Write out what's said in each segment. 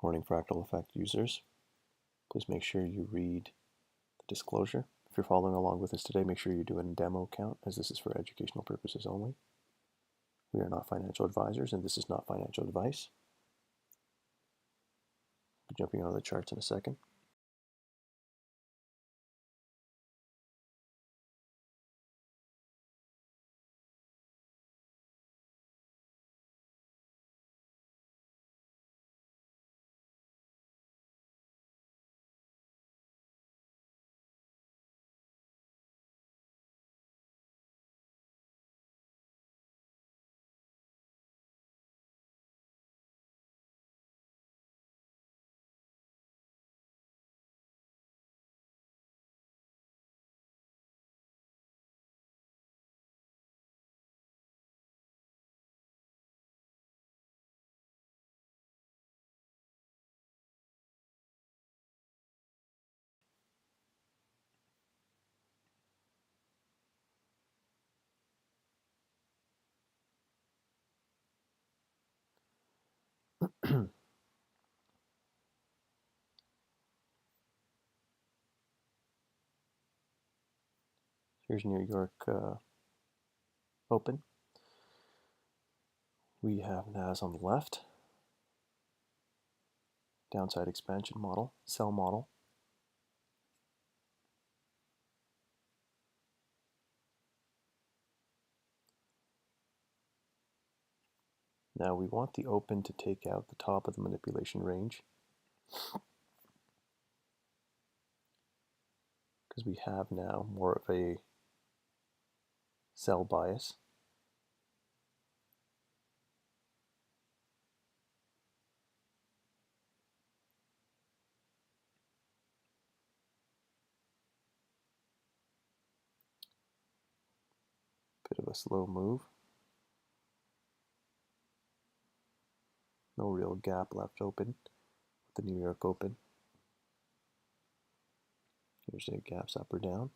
Morning Fractal Effect users. Please make sure you read the disclosure. If you're following along with us today, make sure you do a demo account, as this is for educational purposes only. We are not financial advisors, and this is not financial advice. I'll be jumping onto the charts in a second. Here's New York open. We have NAS on the left, downside expansion model, sell model. Now we want the open to take out the top of the manipulation range, because we have now more of a sell bias. Bit of a slow move. No real gap left open with the New York open. Here's the gaps up or down.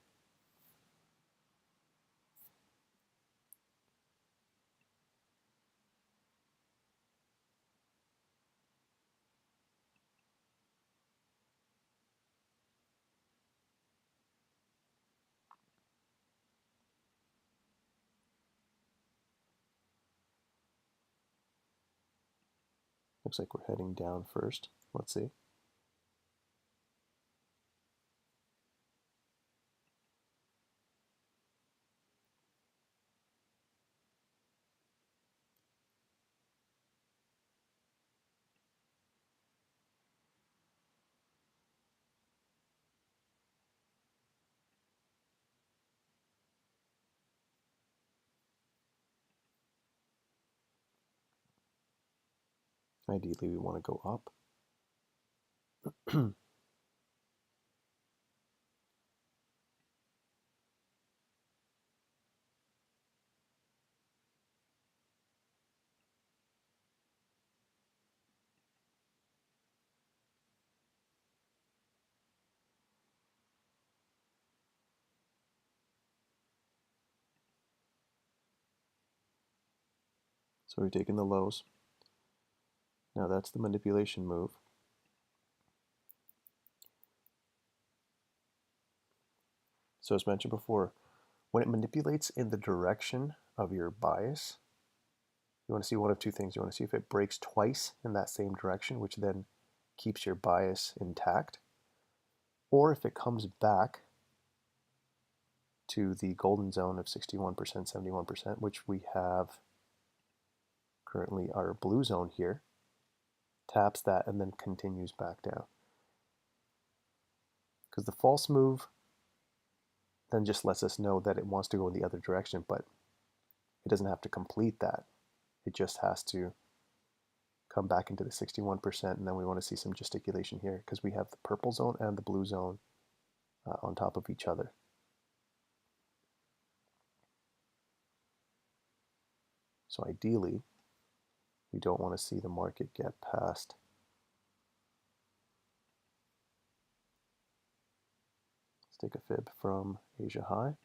Looks like we're heading down first. Let's see. Ideally, we want to go up. So we've taken the lows. Now that's the manipulation move. So as mentioned before, when it manipulates in the direction of your bias, you want to see one of two things. You want to see if it breaks twice in that same direction, which then keeps your bias intact, or if it comes back to the golden zone of 61%, 71%, which we have currently our blue zone here, taps that and then continues back down. Because the false move then just lets us know that it wants to go in the other direction, but it doesn't have to complete that. It just has to come back into the 61%, and then we want to see some gesticulation here because we have the purple zone and the blue zone on top of each other. So ideally, we don't want to see the market get past take a fib from Asia high.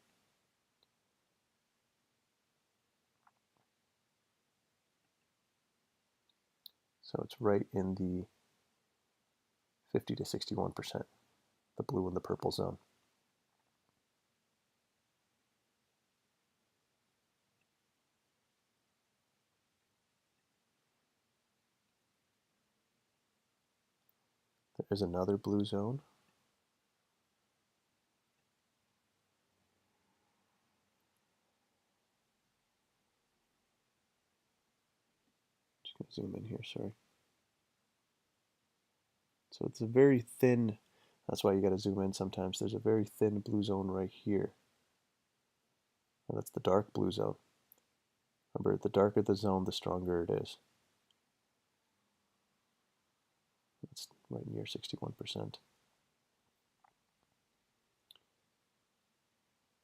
So it's right in the 50 to 61%, the blue and the purple zone. There is another blue zone. Just going to zoom in here, sorry. So it's a very thin, that's why you got to zoom in sometimes. There's a very thin blue zone right here. And that's the dark blue zone. Remember, the darker the zone, the stronger it is. It's right near 61%.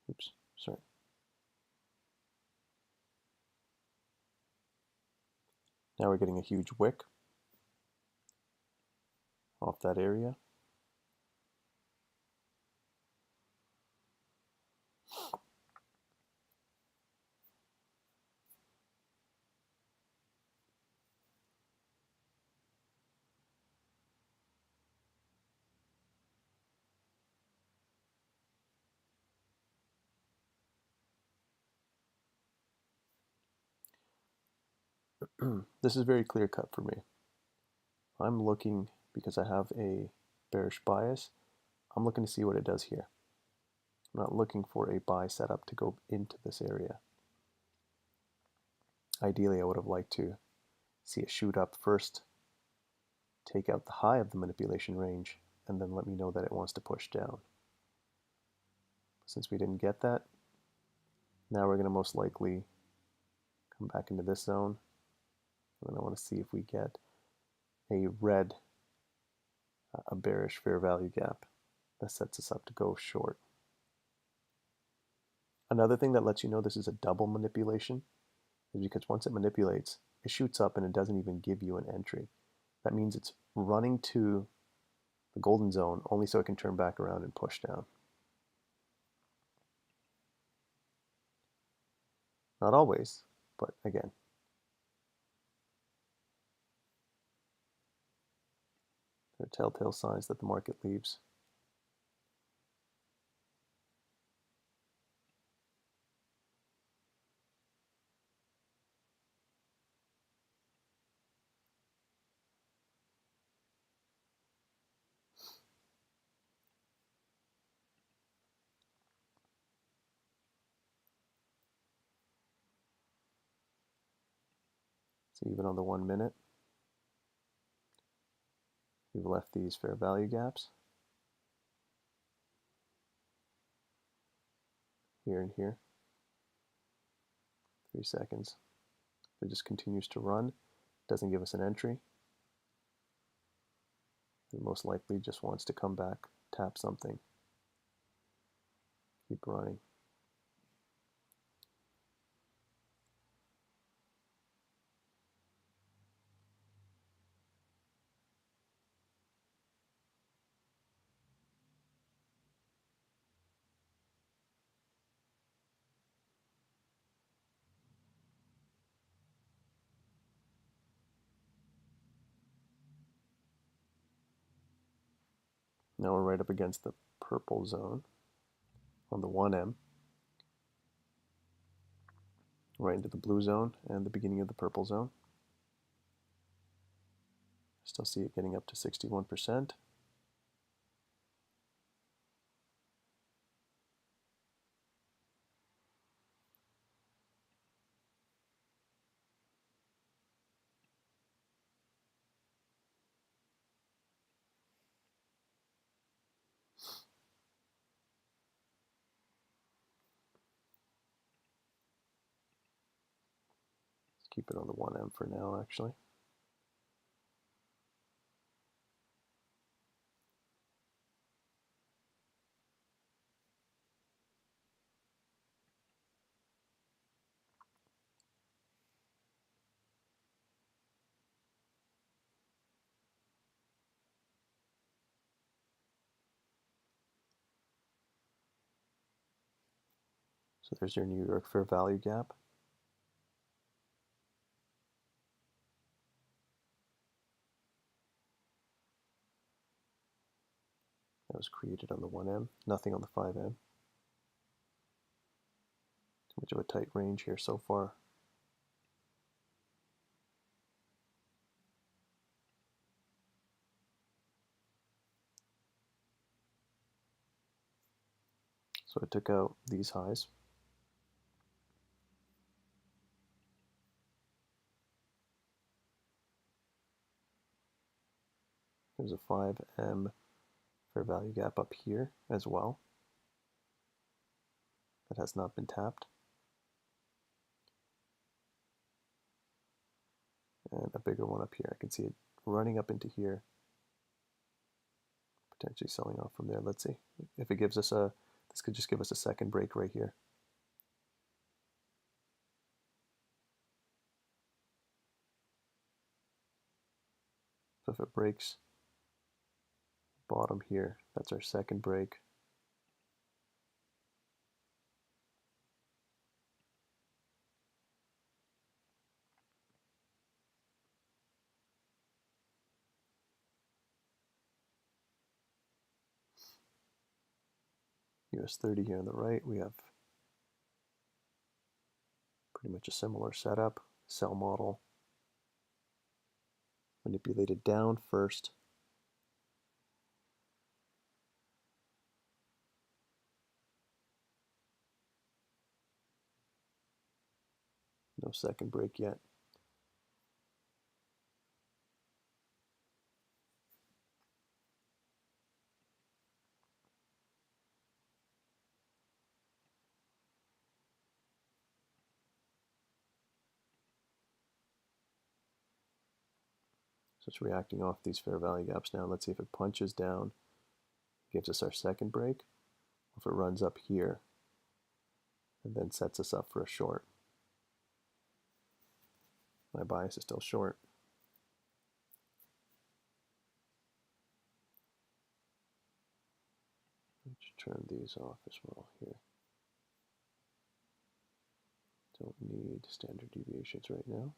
Oops, sorry. Now we're getting a huge wick off that area. This is very clear cut for me. I'm looking, because I have a bearish bias, I'm looking to see what it does here. I'm not looking for a buy setup to go into this area. Ideally, I would have liked to see it shoot up first, take out the high of the manipulation range, and then let me know that it wants to push down. Since we didn't get that, now we're going to most likely come back into this zone. And then I want to see if we get a red, a bearish fair value gap that sets us up to go short. Another thing that lets you know this is a double manipulation is because once it manipulates, it shoots up and it doesn't even give you an entry. That means it's running to the golden zone only so it can turn back around and push down. Not always, but again. There are telltale signs that the market leaves. So even on the 1 minute, we've left these fair value gaps here and here. 3 seconds. It just continues to run, doesn't give us an entry. It most likely just wants to come back, tap something, keep running. Now we're right up against the purple zone on the 1M, right into the blue zone and the beginning of the purple zone. Still see it getting up to 61%. Let's keep it on the 1M for now, actually. So there's your New York fair value gap. That was created on the 1M, nothing on the 5M. Too much of a tight range here so far. So I took out these highs. There's a 5M fair value gap up here as well that has not been tapped. And a bigger one up here. I can see it running up into here, potentially selling off from there. Let's see if it gives us a, this could just give us a second break right here. So if it breaks bottom here, that's our second break. US 30 here on the right, we have pretty much a similar setup. Sell model manipulated down first. No second break yet. So it's reacting off these fair value gaps now. Let's see if it punches down, gives us our second break. If it runs up here and then sets us up for a short. My bias is still short. Let's turn these off as well here. Don't need standard deviations right now.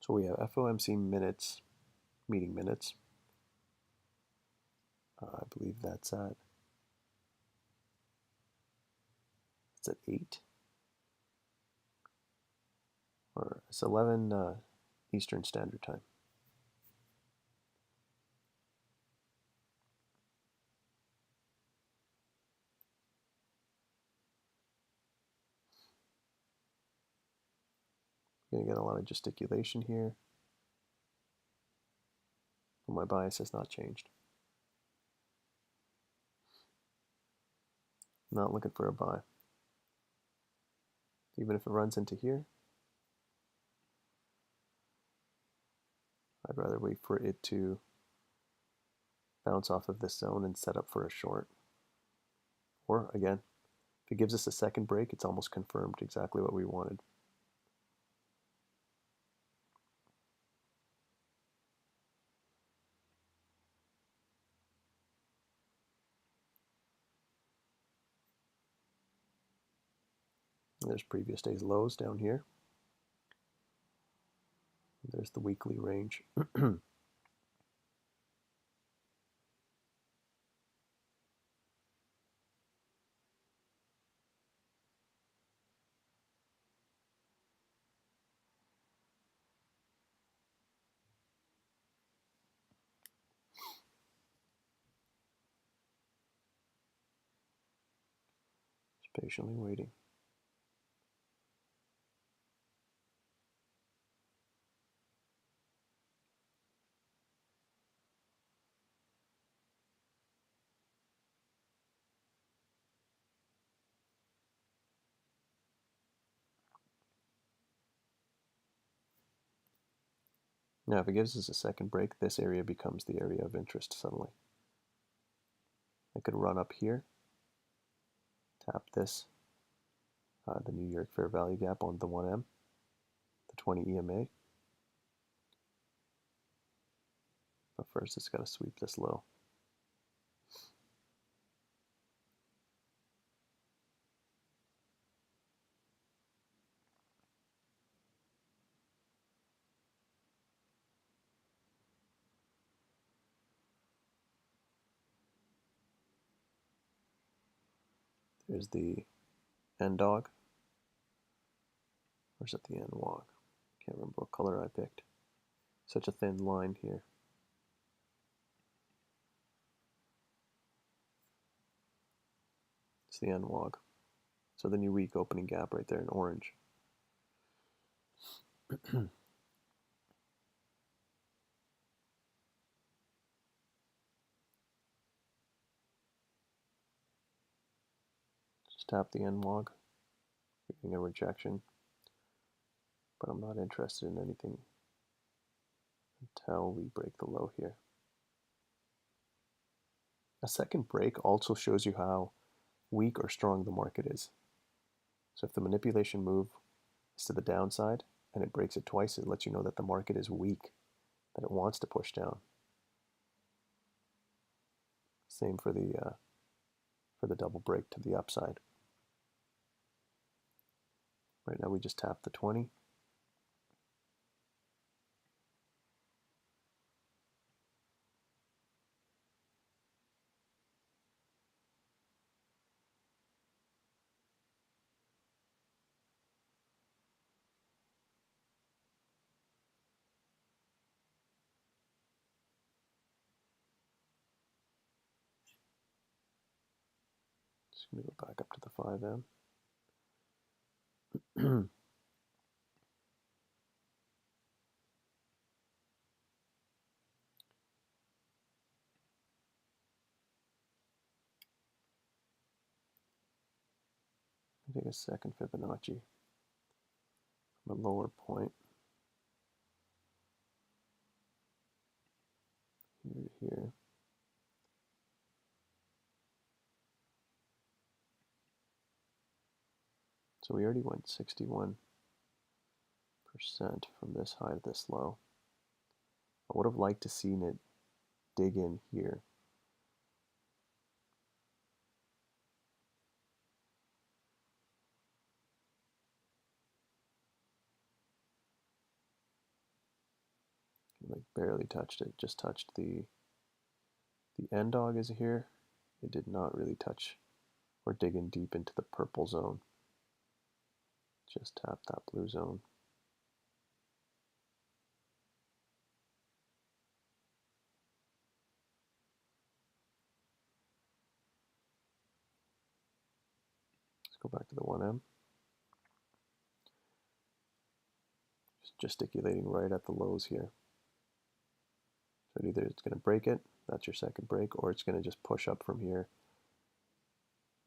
So we have FOMC minutes, meeting minutes. I believe that's at 8 or it's 11 Eastern Standard Time. You're gonna get a lot of gesticulation here, but my bias has not changed. Not looking for a buy. Even if it runs into here, I'd rather wait for it to bounce off of this zone and set up for a short. Or again, if it gives us a second break, it's almost confirmed exactly what we wanted. And there's previous day's lows down here. There's the weekly range. Just patiently waiting. Now, if it gives us a second break, this area becomes the area of interest suddenly. I could run up here, tap this, the New York fair value gap on the 1M, the 20 EMA. But first it's got to sweep this low. There's the end dog. Or is it the end wog? Can't remember what color I picked. Such a thin line here. It's the end wog. So the new week opening gap right there in orange. Just tap the end wog, getting a rejection. But I'm not interested in anything until we break the low here. A second break also shows you how weak or strong the market is. So if the manipulation move is to the downside and it breaks it twice, it lets you know that the market is weak, that it wants to push down. Same for the double break to the upside. Right now we just tap the 20. Just going to go back up to the 5M. Take a second Fibonacci from a lower point here to here. So we already went 61% from this high to this low. I would have liked to seen it dig in here. Like barely touched it, just touched the end dog is here. It did not really touch or dig in deep into the purple zone. Just tap that blue zone. Let's go back to the 1M. Just gesticulating right at the lows here. So either it's going to break it, that's your second break, or it's going to just push up from here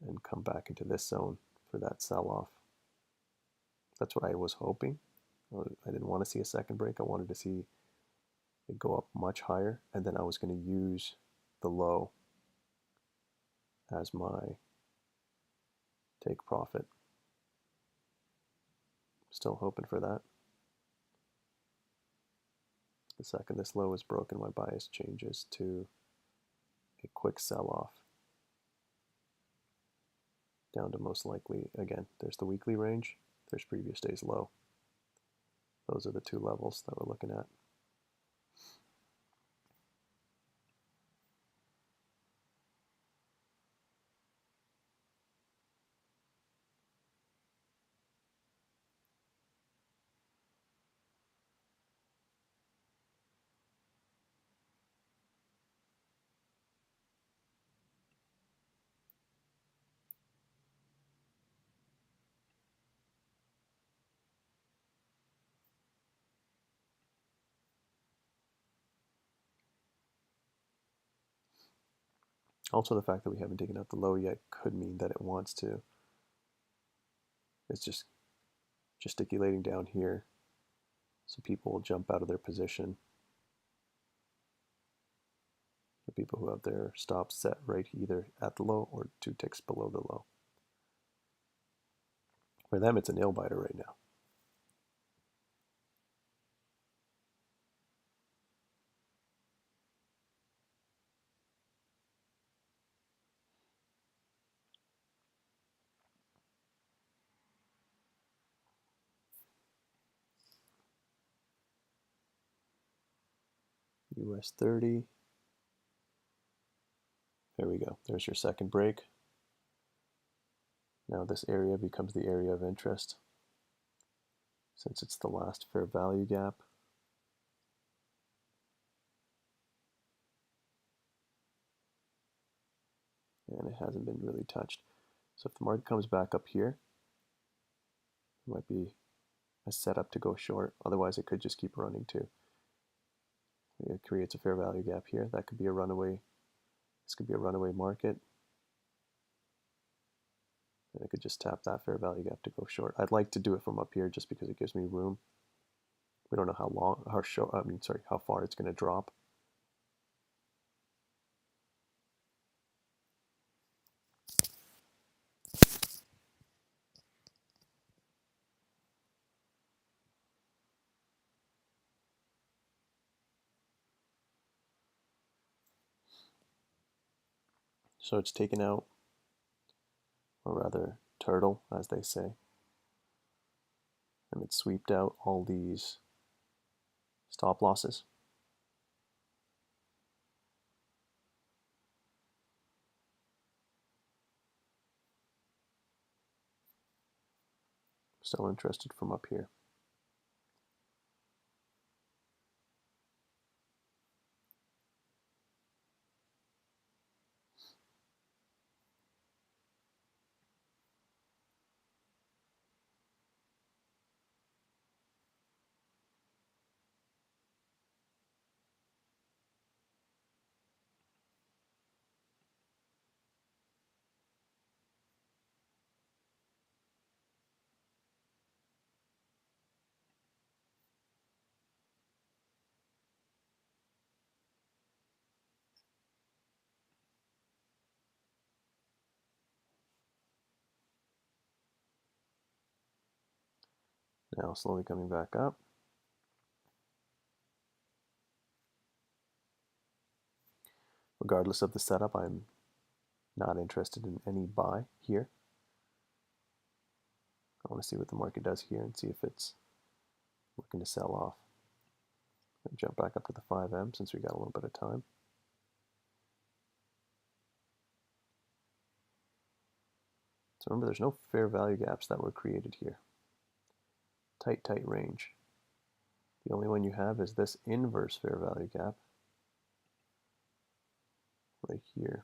and come back into this zone for that sell-off. That's what I was hoping. I didn't want to see a second break. I wanted to see it go up much higher, and then I was going to use the low as my take profit. Still hoping for that. The second this low is broken, my bias changes to a quick sell-off down to most likely, again, there's the weekly range, there's previous day's low. Those are the two levels that we're looking at. Also, the fact that we haven't taken out the low yet could mean that it wants to. It's just gesticulating down here, so people will jump out of their position. people who have their stops set right either at the low or 2 ticks below the low. For them, it's a nail biter right now. US 30. There we go. There's your second break. Now this area becomes the area of interest since it's the last fair value gap. And it hasn't been really touched. So if the market comes back up here, it might be a setup to go short. Otherwise, it could just keep running too. It creates a fair value gap here. That could be a runaway. This could be a runaway market. And it could just tap that fair value gap to go short. I'd like to do it from up here just because it gives me room. We don't know how long, how far it's going to drop. So it's taken out, or rather turtle, as they say. And it sweeped out all these stop losses. Still interested from up here. Now slowly coming back up. Regardless of the setup, I'm not interested in any buy here. I want to see what the market does here and see if it's looking to sell off. Jump back up to the 5M since we got a little bit of time. So remember, there's no fair value gaps that were created here. Tight, tight range. The only one you have is this inverse fair value gap right here.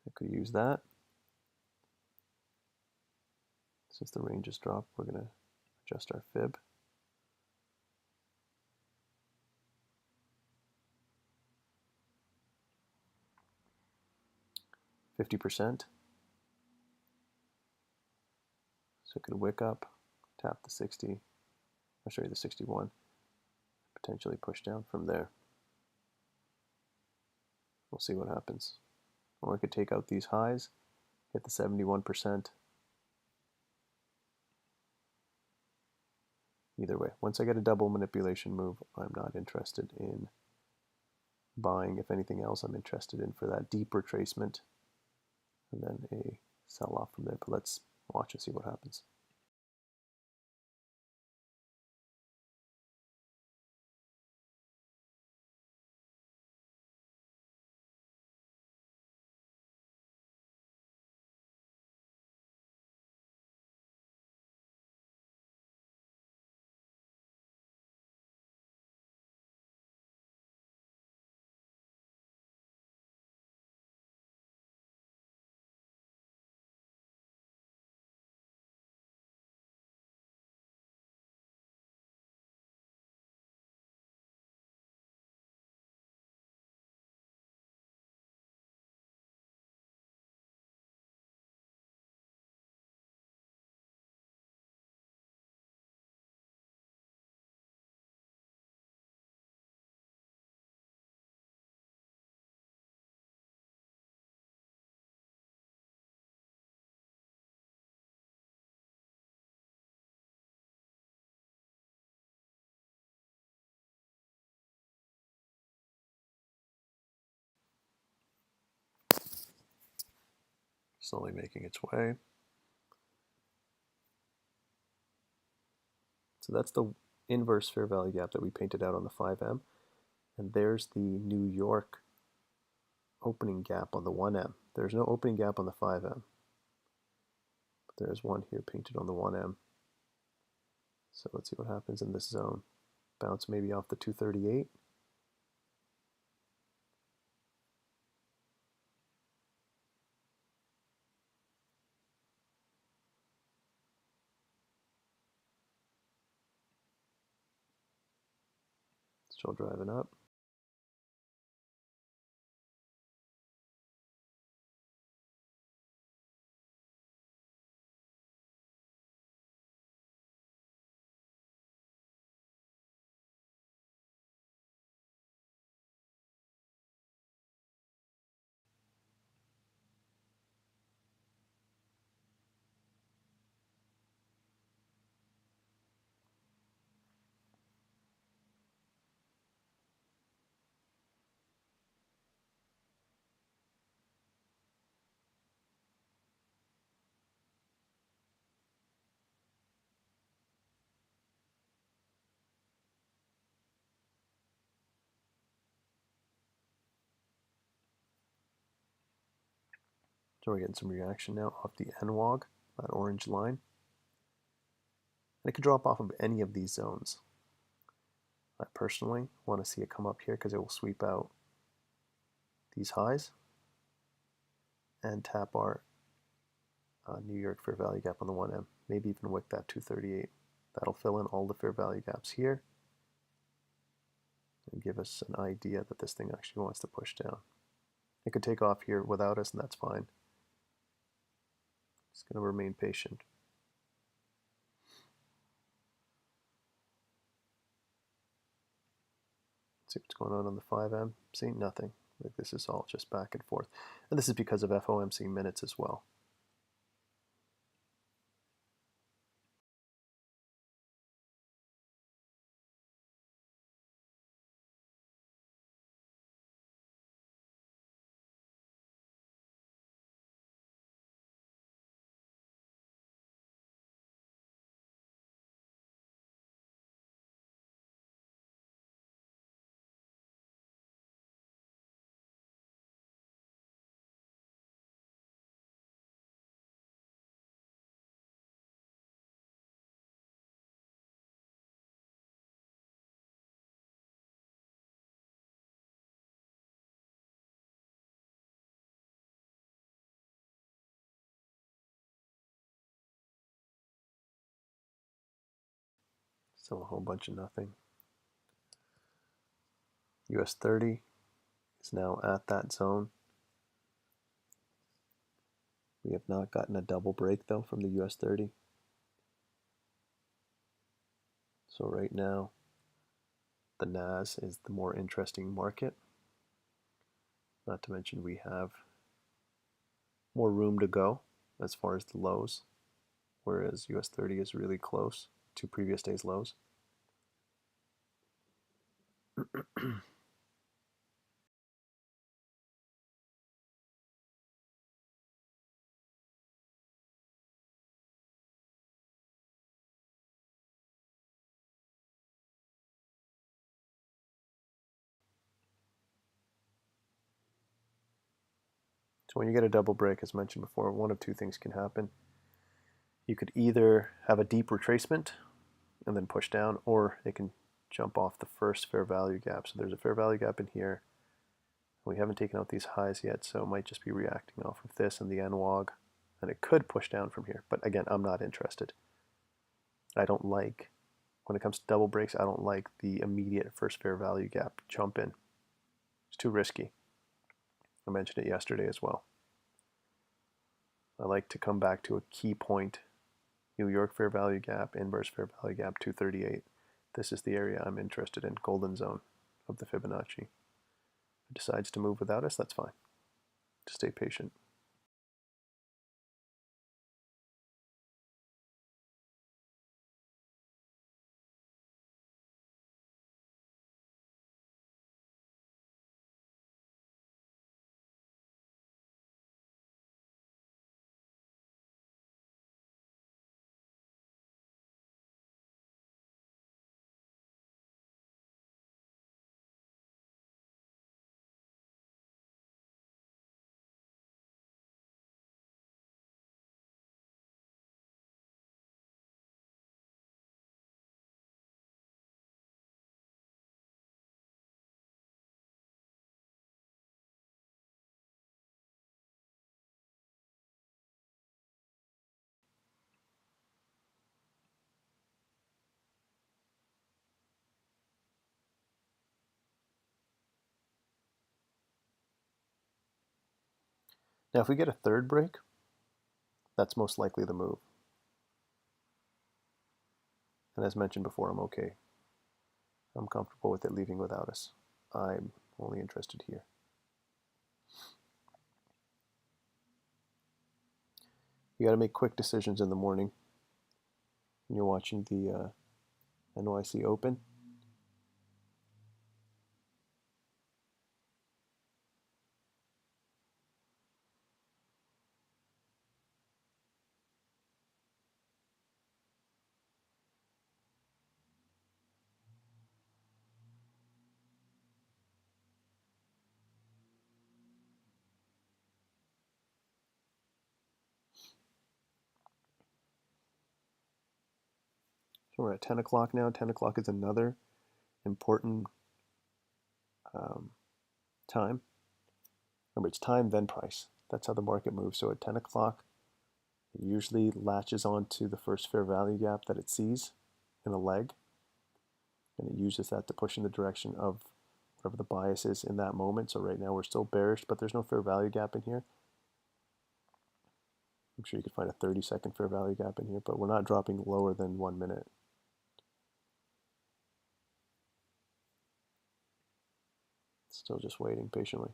I could use that. Since the range is dropped, we're going to adjust our fib. %. So it could wick up, tap the 60. I'll show you the 61. Potentially push down from there. We'll see what happens. Or I could take out these highs, hit the 71%. Either way, once I get a double manipulation move, I'm not interested in buying. If anything else, I'm interested in for that deep retracement and then a sell off from there. But let's watch and see what happens. slowly making its way. So that's the inverse fair value gap that we painted out on the 5M. And there's the New York opening gap on the 1M. There's no opening gap on the 5M. But there's one here painted on the 1M. So let's see what happens in this zone. Bounce maybe off the 238. Still driving up. So we're getting some reaction now off the NWOG, that orange line. And it could drop off of any of these zones. I personally want to see it come up here because it will sweep out these highs and tap our New York fair value gap on the 1M. Maybe even wick that 238. That'll fill in all the fair value gaps here and give us an idea that this thing actually wants to push down. It could take off here without us, and that's fine. It's going to remain patient. See what's going on the 5M. See, nothing. Like this is all just back and forth. And this is because of FOMC minutes as well. Still a whole bunch of nothing. US 30 is now at that zone. We have not gotten a double break though from the US 30. So right now, the NAS is the more interesting market. Not to mention we have more room to go as far as the lows, whereas US 30 is really close to previous day's lows. So when you get a double break, as mentioned before, one of two things can happen. You could either have a deep retracement and then push down, or it can jump off the first fair value gap. So there's a fair value gap in here. We haven't taken out these highs yet, so it might just be reacting off of this and the NWOG, and it could push down from here. But again, I'm not interested. I don't like, when it comes to double breaks, I don't like the immediate first fair value gap jump in. It's too risky. I mentioned it yesterday as well. I like to come back to a key point. New York fair value gap, inverse fair value gap, 238. This is the area I'm interested in, golden zone of the Fibonacci. If it decides to move without us, that's fine. Just stay patient. Now, if we get a third break, that's most likely the move. And as mentioned before, I'm okay. I'm comfortable with it leaving without us. I'm only interested here. You got to make quick decisions in the morning when you're watching the NYC Open. So we're at 10 o'clock now. 10 o'clock is another important time. Remember, it's time then price. That's how the market moves. So at 10 o'clock, it usually latches onto the first fair value gap that it sees in a leg, and it uses that to push in the direction of whatever the bias is in that moment. So right now we're still bearish, but there's no fair value gap in here. I'm sure you could find a 30-second fair value gap in here, but we're not dropping lower than 1 minute. Still just waiting patiently.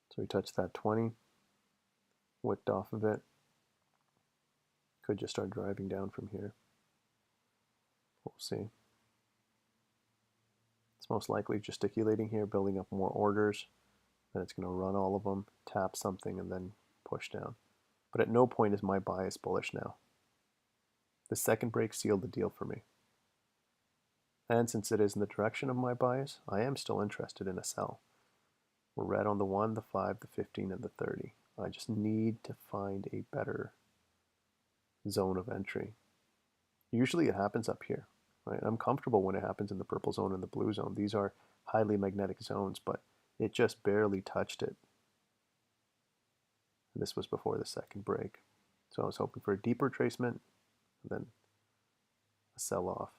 So we touched that 20, whipped off of it. Could just start driving down from here. We'll see. It's most likely gesticulating here, building up more orders. Then it's going to run all of them, tap something, and then push down. But at no point is my bias bullish now. The second break sealed the deal for me. And since it is in the direction of my bias, I am still interested in a sell. We're red on the 1, the 5, the 15, and the 30. I just need to find a better zone of entry. Usually it happens up here, right? I'm comfortable when it happens in the purple zone and the blue zone. These are highly magnetic zones, but it just barely touched it. And this was before the second break. So I was hoping for a deeper tracement, and then a sell-off.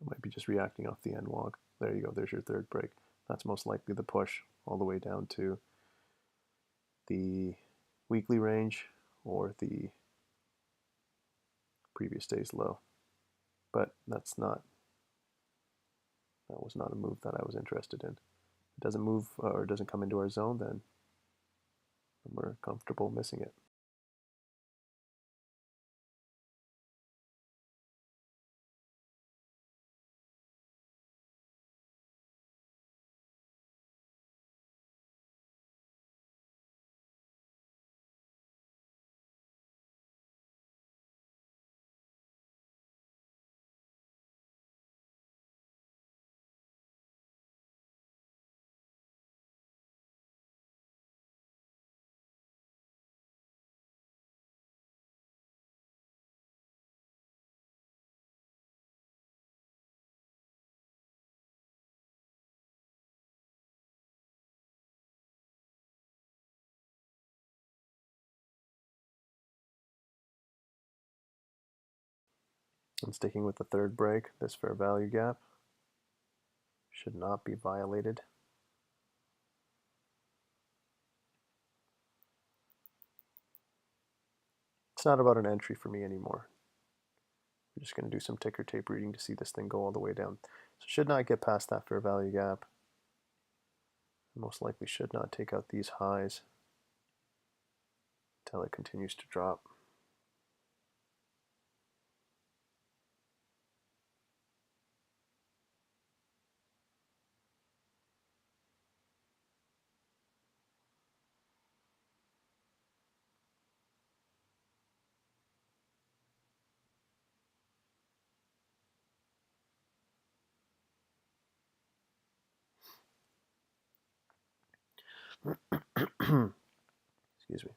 I might be just reacting off the NWOG. There you go, there's your third break. That's most likely the push all the way down to the weekly range or the previous day's low. But that was not a move that I was interested in. If it doesn't move or doesn't come into our zone, then we're comfortable missing it. And sticking with the third break, this fair value gap should not be violated. It's not about an entry for me anymore. We're just going to do some ticker tape reading to see this thing go all the way down. So should not get past that fair value gap. Most likely should not take out these highs until it continues to drop. Excuse me.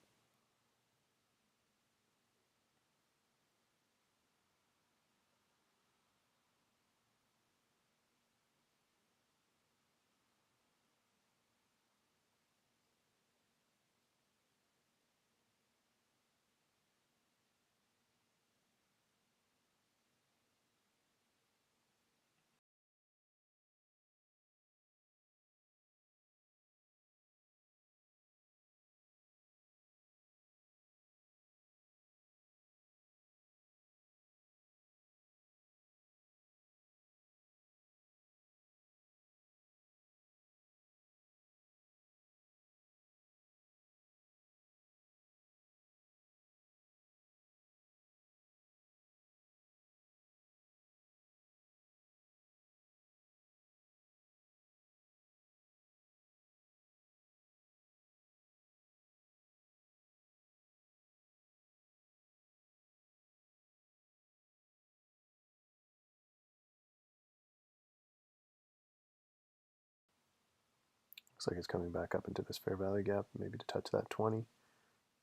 Looks like it's coming back up into this fair value gap, maybe to touch that 20,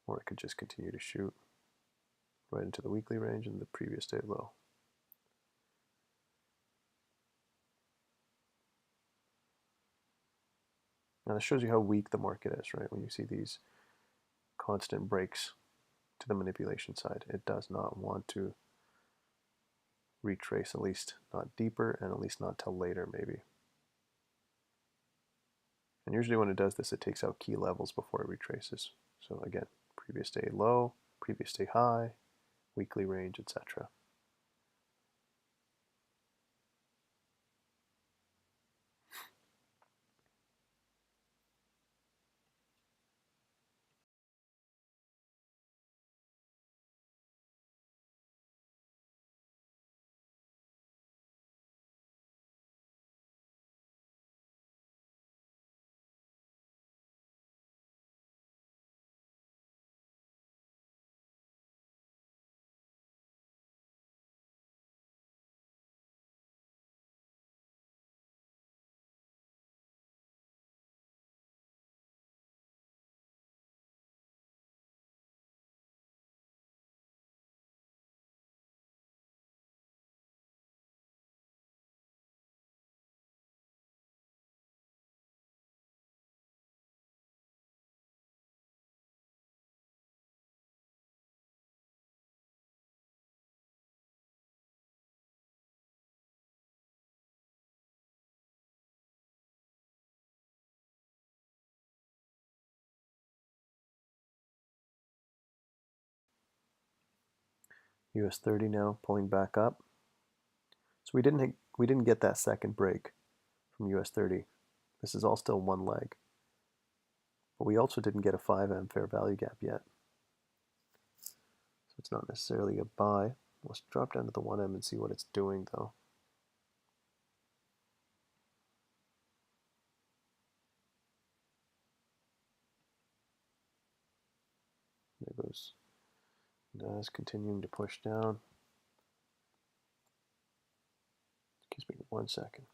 or it could just continue to shoot right into the weekly range and the previous day low. Now this shows you how weak the market is, right? When you see these constant breaks to the manipulation side, it does not want to retrace, at least not deeper, and at least not till later maybe. And usually when it does this, it takes out key levels before it retraces. So again, previous day low, previous day high, weekly range, etc. US 30 now pulling back up. So we didn't get that second break from US 30. This is all still one leg. But we also didn't get a 5M fair value gap yet. So it's not necessarily a buy. Let's drop down to the 1M and see what it's doing though. There goes. It's continuing to push down. Excuse me 1 second.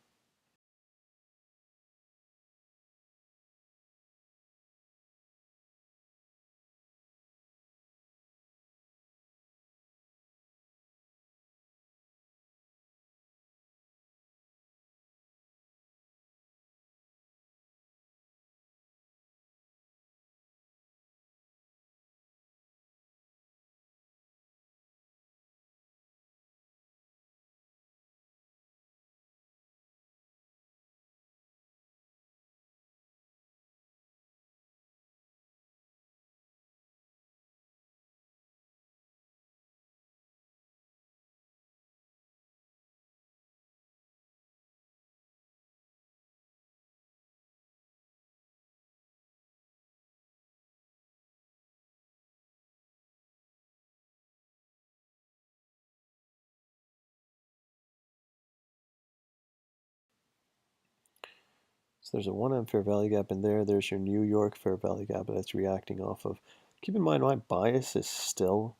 So there's a 1M fair value gap in there. There's your New York fair value gap that's reacting off of. Keep in mind my bias is still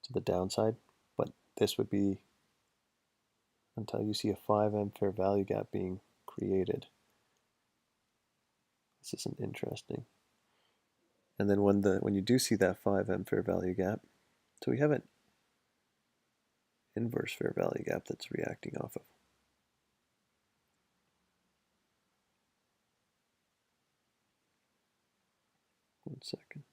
to the downside, but this would be until you see a 5M fair value gap being created. This isn't interesting. And then when you do see that 5M fair value gap, so we have an inverse fair value gap that's reacting off of. One second.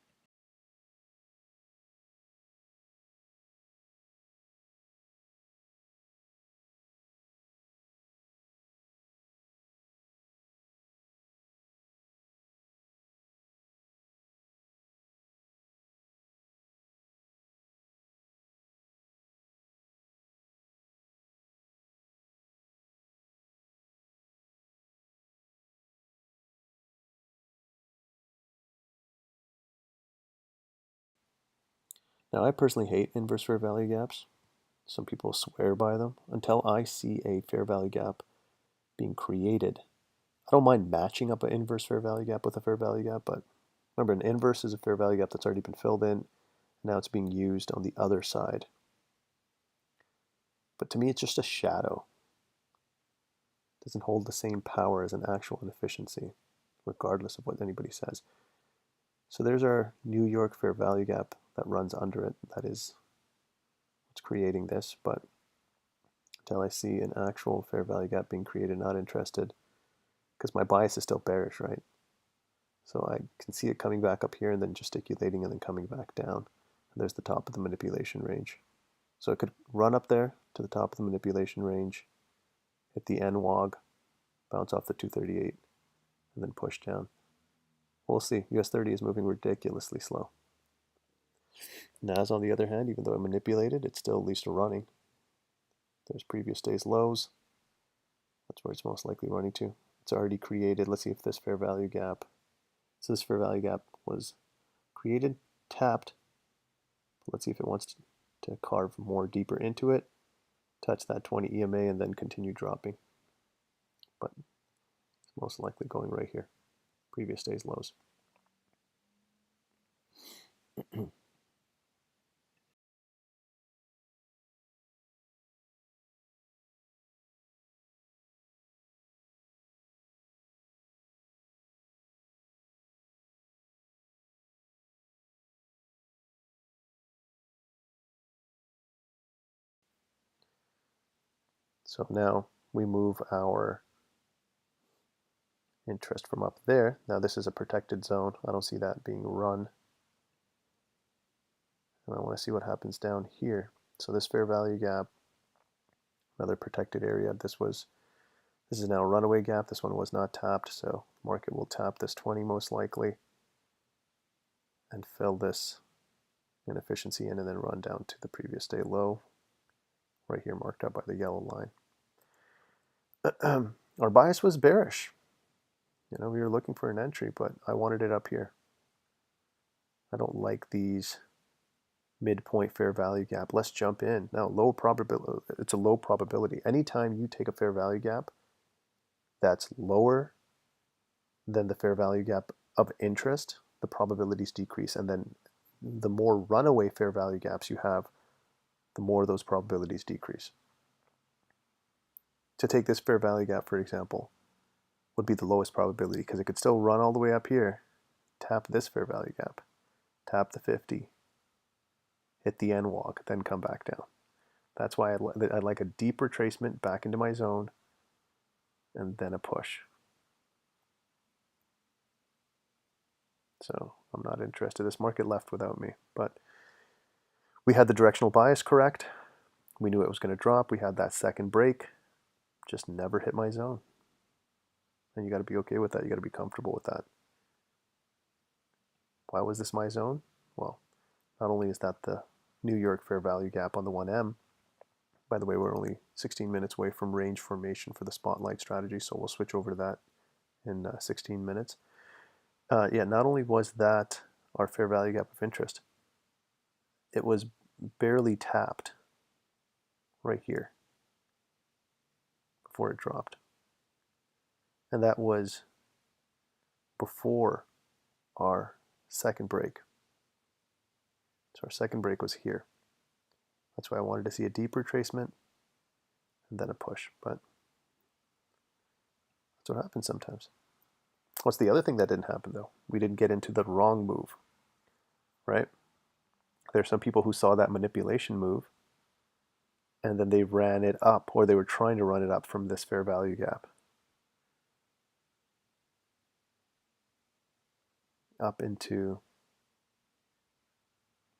Now, I personally hate inverse fair value gaps. Some people swear by them. Until I see a fair value gap being created, I don't mind matching up an inverse fair value gap with a fair value gap, but remember, an inverse is a fair value gap that's already been filled in. Now it's being used on the other side. But to me, it's just a shadow. It doesn't hold the same power as an actual inefficiency, regardless of what anybody says. So there's our New York fair value gap that runs under it. That is what's creating this. But until I see an actual fair value gap being created, not interested, because my bias is still bearish, right? So I can see it coming back up here and then gesticulating and then coming back down. And there's the top of the manipulation range. So it could run up there to the top of the manipulation range, hit the NWOG, bounce off the 238, and then push down. We'll see. US 30 is moving ridiculously slow. NAS, on the other hand, even though I manipulated, it's still at least running. There's previous day's lows. That's where it's most likely running to. It's already created. Let's see if this fair value gap. So this fair value gap was created, tapped. Let's see if it wants to carve more deeper into it, touch that 20 EMA, and then continue dropping. But it's most likely going right here. Previous day's lows. So now we move our interest from up there. Now this is a protected zone. I don't see that being run. And I want to see what happens down here. So this fair value gap, another protected area. This is now a runaway gap. This one was not tapped, so market will tap this 20 most likely and fill this inefficiency in and then run down to the previous day low, right here marked out by the yellow line. Our bias was bearish. You know, we were looking for an entry, but I wanted it up here. I don't like these midpoint fair value gap. Let's jump in. Now, low probability, it's a low probability. Anytime you take a fair value gap that's lower than the fair value gap of interest, the probabilities decrease. And then the more runaway fair value gaps you have, the more those probabilities decrease. To take this fair value gap, for example, would be the lowest probability because it could still run all the way up here, tap this fair value gap, tap the 50, hit the NWOG, then come back down. That's why I'd like a deep retracement back into my zone and then a push. So I'm not interested. This market left without me, but we had the directional bias correct. We knew it was going to drop. We had that second break, just never hit my zone. And you got to be okay with that. You got to be comfortable with that. Why was this my zone? Well, not only is that the New York fair value gap on the 1M, by the way, we're only 16 minutes away from range formation for the spotlight strategy, so we'll switch over to that in 16 minutes. Yeah, not only was that our fair value gap of interest, it was barely tapped right here before it dropped. And that was before our second break. So our second break was here. That's why I wanted to see a deep retracement and then a push. But that's what happens sometimes. What's the other thing that didn't happen though? We didn't get into the wrong move, right? There's some people who saw that manipulation move and then they ran it up, or they were trying to run it up from this fair value gap up into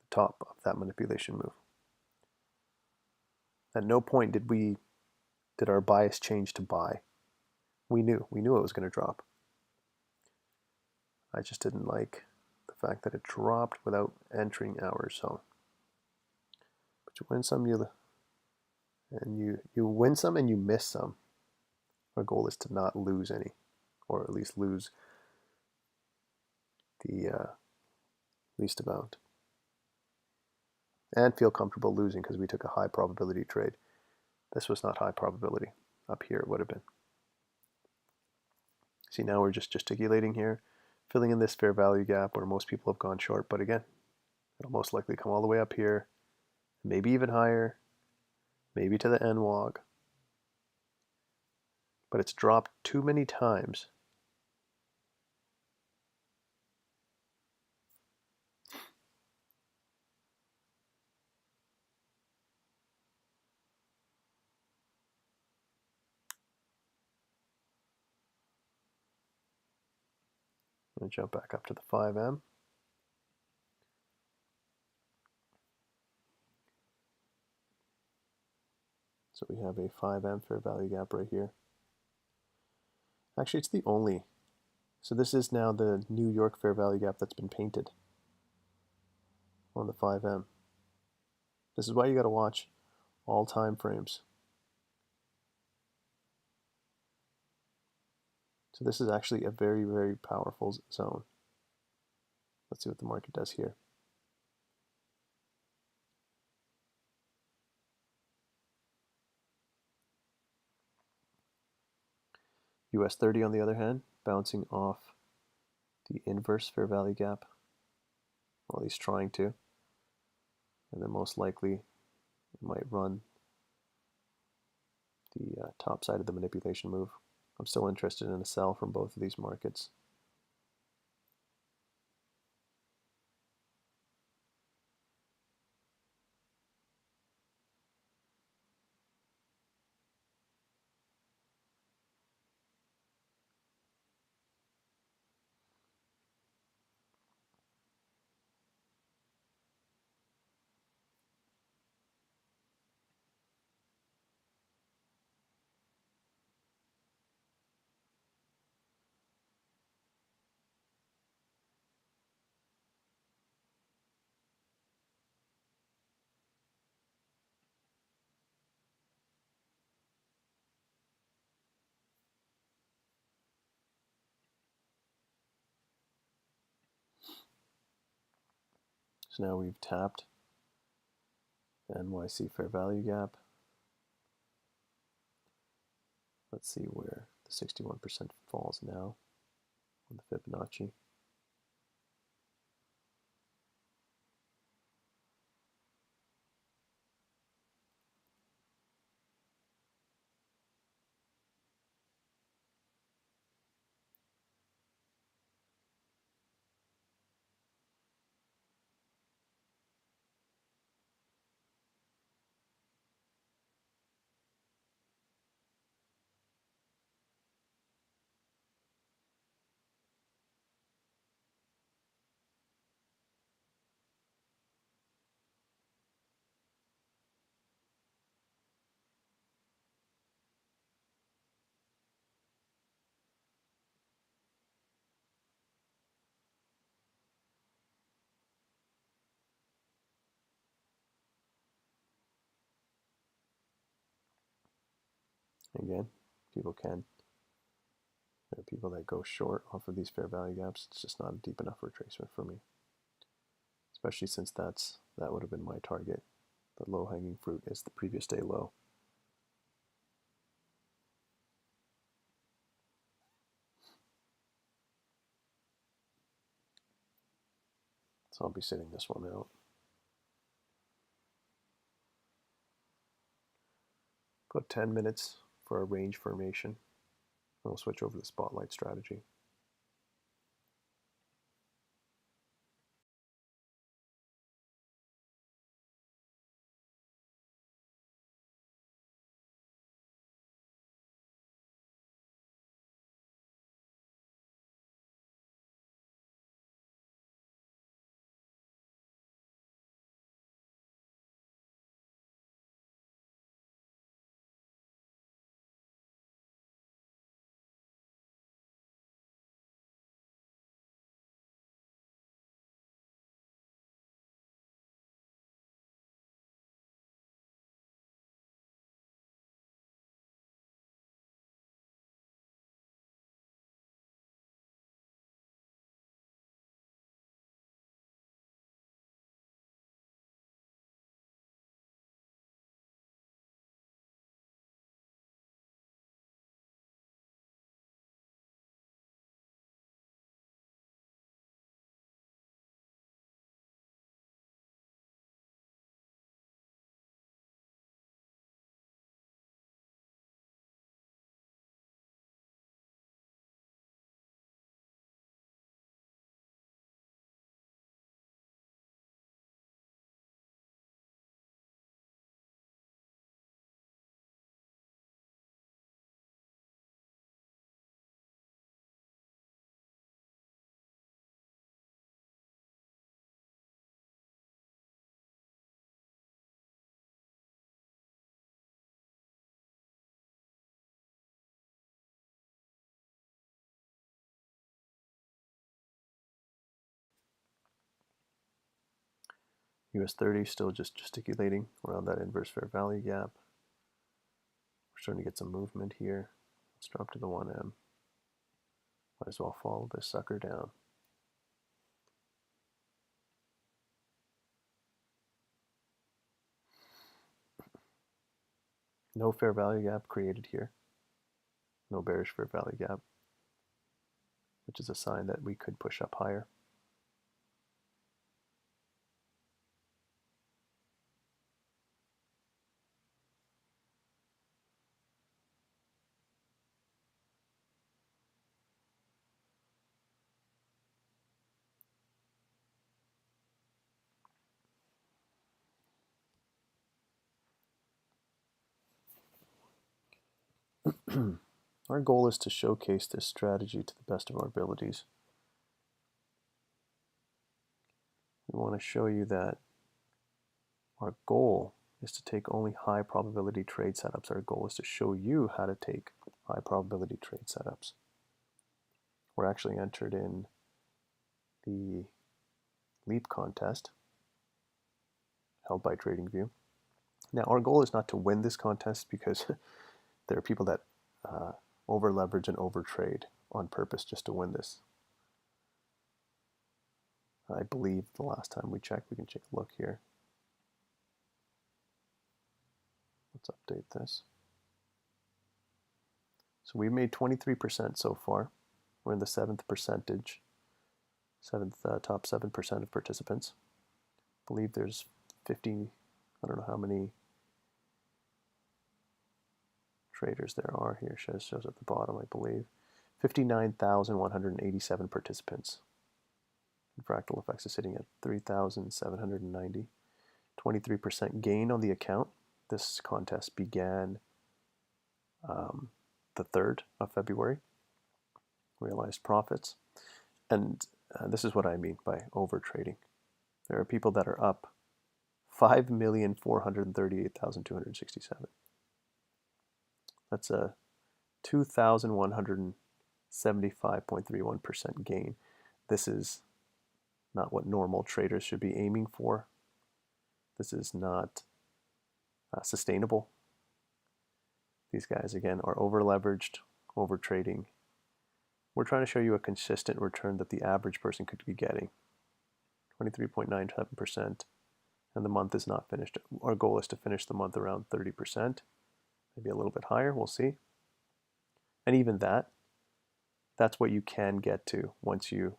the top of that manipulation move. At no point did our bias change to buy. We knew it was going to drop. I just didn't like the fact that it dropped without entering our zone. But you win some, you win some and you miss some. Our goal is to not lose any, or at least lose the least amount, and feel comfortable losing because we took a high probability trade. This was not high probability. Up here it would have been. See, now we're just gesticulating here, filling in this fair value gap where most people have gone short, but again, it'll most likely come all the way up here, maybe even higher, maybe to the NWOG. But it's dropped too many times. I'm going to jump back up to the 5M. So we have a 5M fair value gap right here. Actually, it's the only. So this is now the New York fair value gap that's been painted on the 5M. This is why you got to watch all time frames. So this is actually a very, very powerful zone. Let's see what the market does here. US 30 on the other hand, bouncing off the inverse fair value gap, or at least trying to, and then most likely it might run the top side of the manipulation move. I'm still interested in a sell from both of these markets. So now we've tapped the NYC fair value gap. Let's see where the 61% falls now on the Fibonacci. Again, there are people that go short off of these fair value gaps. It's just not a deep enough retracement for me, especially since that would have been my target. The low-hanging fruit is the previous day low. So I'll be sitting this one out. About 10 minutes for a range formation. We'll switch over to the spotlight strategy. US 30 still just gesticulating around that inverse fair value gap. We're starting to get some movement here. Let's drop to the 1M. Might as well follow this sucker down. No fair value gap created here. No bearish fair value gap, which is a sign that we could push up higher. Our goal is to showcase this strategy to the best of our abilities. We want to show you that our goal is to take only high probability trade setups. Our goal is to show you how to take high probability trade setups. We're actually entered in the Leap contest held by TradingView. Now, our goal is not to win this contest because there are people that over leverage and over trade on purpose just to win this. I believe the last time we checked, we can take a look here. Let's update this. So we made 23% so far. We're in the top 7% of participants. I believe there's 50, I don't know how many traders there are here. Shows at the bottom, I believe. 59,187 participants. And Fractal Effects is sitting at 3,790. 23% gain on the account. This contest began the 3rd of February. Realized profits. And this is what I mean by over trading. There are people that are up 5,438,267. That's a 2,175.31% gain. This is not what normal traders should be aiming for. This is not sustainable. These guys, again, are over leveraged, over trading. We're trying to show you a consistent return that the average person could be getting. 23.97%, and the month is not finished. Our goal is to finish the month around 30%, maybe a little bit higher, we'll see. And even that's what you can get to once you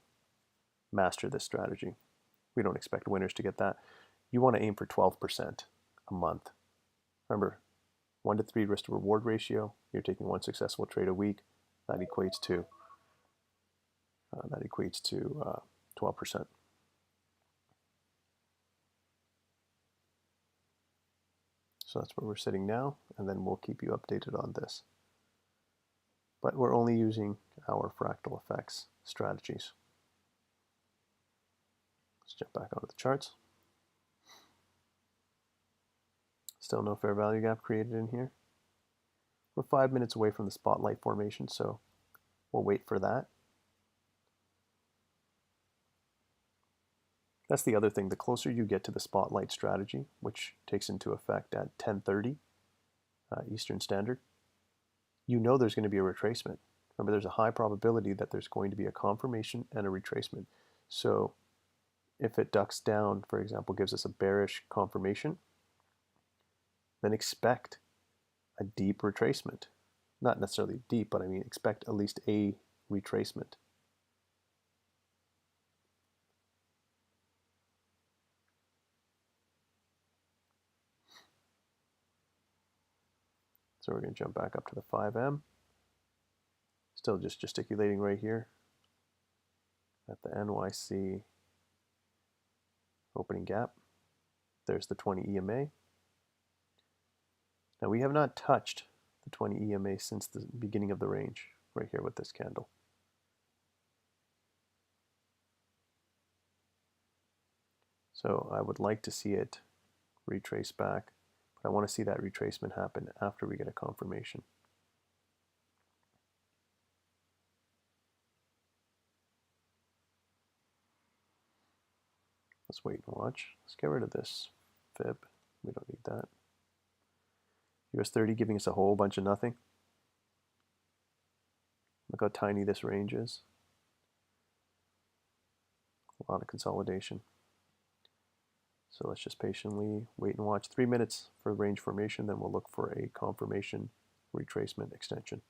master this strategy. We don't expect winners to get that. You want to aim for 12% a month. Remember, 1 to 3 risk to reward ratio. You're taking one successful trade a week. That equates to 12%. So that's where we're sitting now, and then we'll keep you updated on this. But we're only using our Fractal Effects strategies. Let's jump back onto the charts. Still no fair value gap created in here. We're 5 minutes away from the spotlight formation, so we'll wait for that. That's the other thing. The closer you get to the spotlight strategy, which takes into effect at 10:30 Eastern Standard, you know there's going to be a retracement. Remember, there's a high probability that there's going to be a confirmation and a retracement. So if it ducks down, for example, gives us a bearish confirmation, then expect a deep retracement. Not necessarily deep, but I mean expect at least a retracement. So we're going to jump back up to the 5M. Still just gesticulating right here at the NYC opening gap. There's the 20 EMA. Now we have not touched the 20 EMA since the beginning of the range, right here with this candle. So I would like to see it retrace back, but I want to see that retracement happen after we get a confirmation. Let's wait and watch. Let's get rid of this fib. We don't need that. US 30 giving us a whole bunch of nothing. Look how tiny this range is. A lot of consolidation. So let's just patiently wait and watch 3 minutes for range formation, then we'll look for a confirmation retracement extension.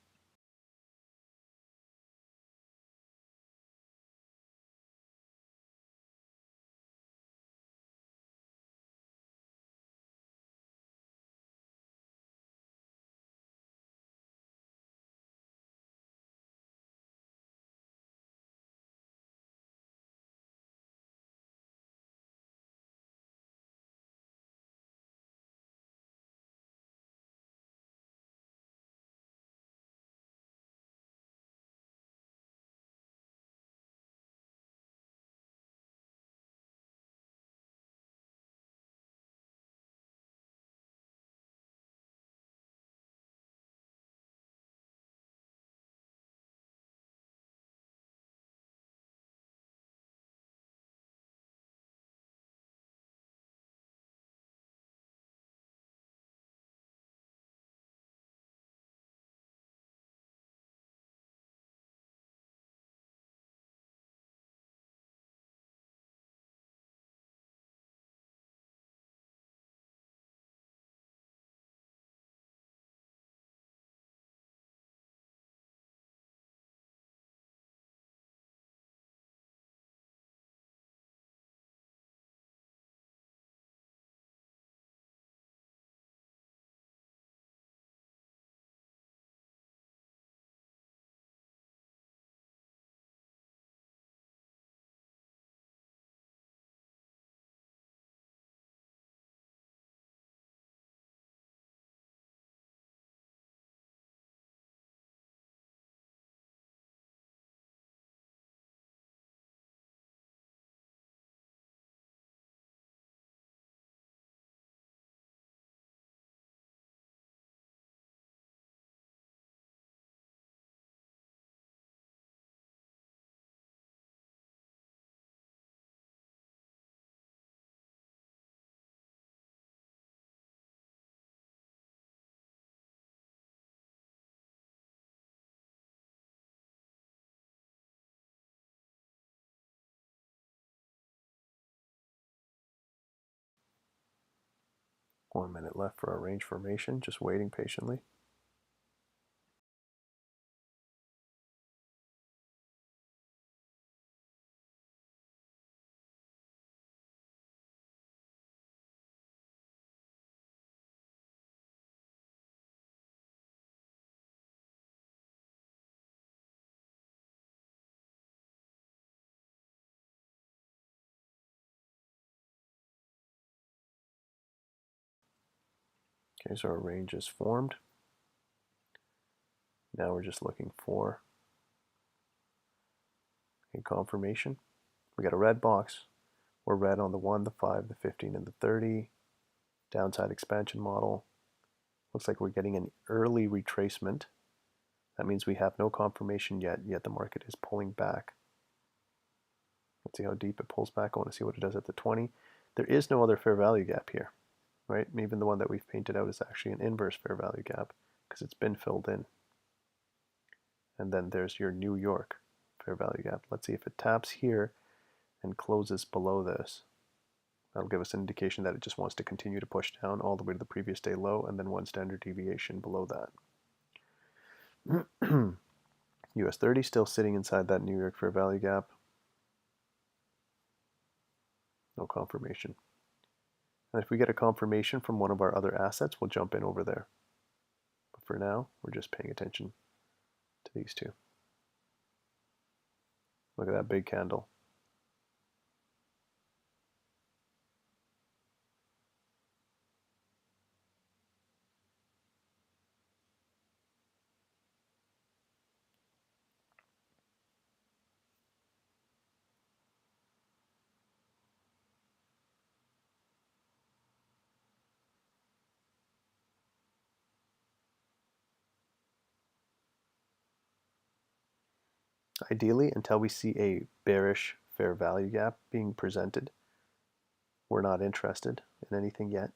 One minute left for our range formation, just waiting patiently. Okay, so our range is formed. Now we're just looking for a confirmation. We got a red box. We're red on the 1, the 5, the 15, and the 30. Downside expansion model. Looks like we're getting an early retracement. That means we have no confirmation yet the market is pulling back. Let's see how deep it pulls back. I want to see what it does at the 20. There is no other fair value gap here, right? Even the one that we've painted out is actually an inverse fair value gap because it's been filled in. And then there's your New York fair value gap. Let's see if it taps here and closes below this. That'll give us an indication that it just wants to continue to push down all the way to the previous day low and then one standard deviation below that. US 30 still sitting inside that New York fair value gap. No confirmation. And if we get a confirmation from one of our other assets, we'll jump in over there. But for now, we're just paying attention to these two. Look at that big candle. Ideally, until we see a bearish fair value gap being presented, we're not interested in anything yet.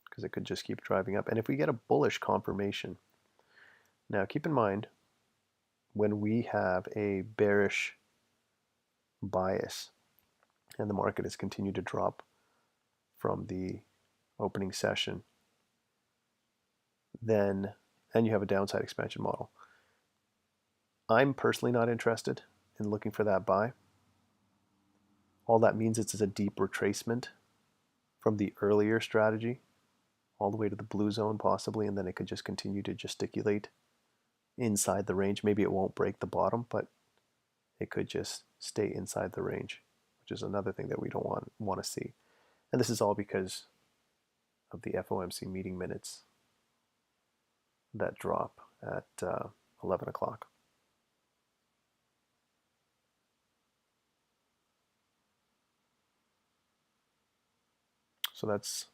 Because it could just keep driving up. And if we get a bullish confirmation, now keep in mind, when we have a bearish bias and the market has continued to drop from the opening session, then, and you have a downside expansion model, I'm personally not interested in looking for that buy. All that means is it's a deep retracement from the earlier strategy all the way to the blue zone possibly, and then it could just continue to gesticulate inside the range. Maybe it won't break the bottom, but it could just stay inside the range, which is another thing that we don't want to see. And this is all because of the FOMC meeting minutes that drop at 11 o'clock. So that's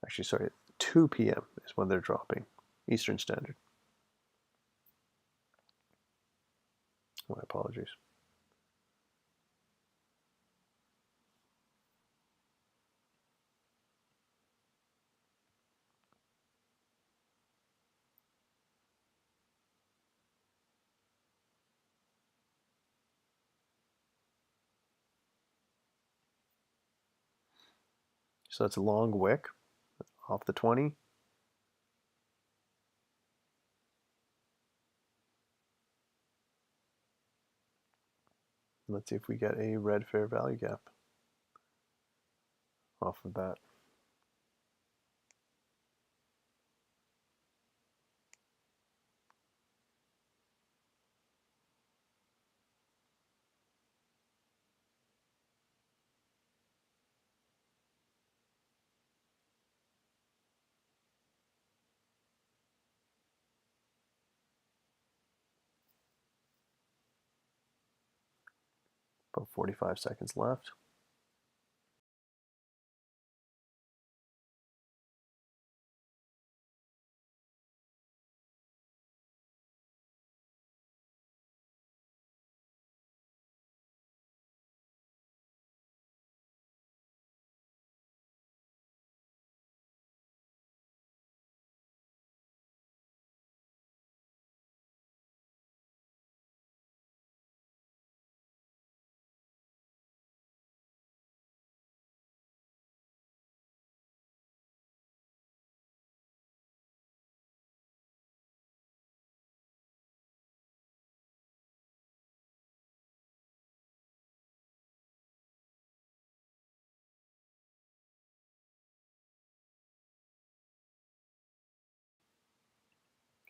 actually, sorry, 2 p.m. is when they're dropping, Eastern Standard. My apologies. So that's a long wick off the 20. Let's see if we get a red fair value gap off of that. About 45 seconds left.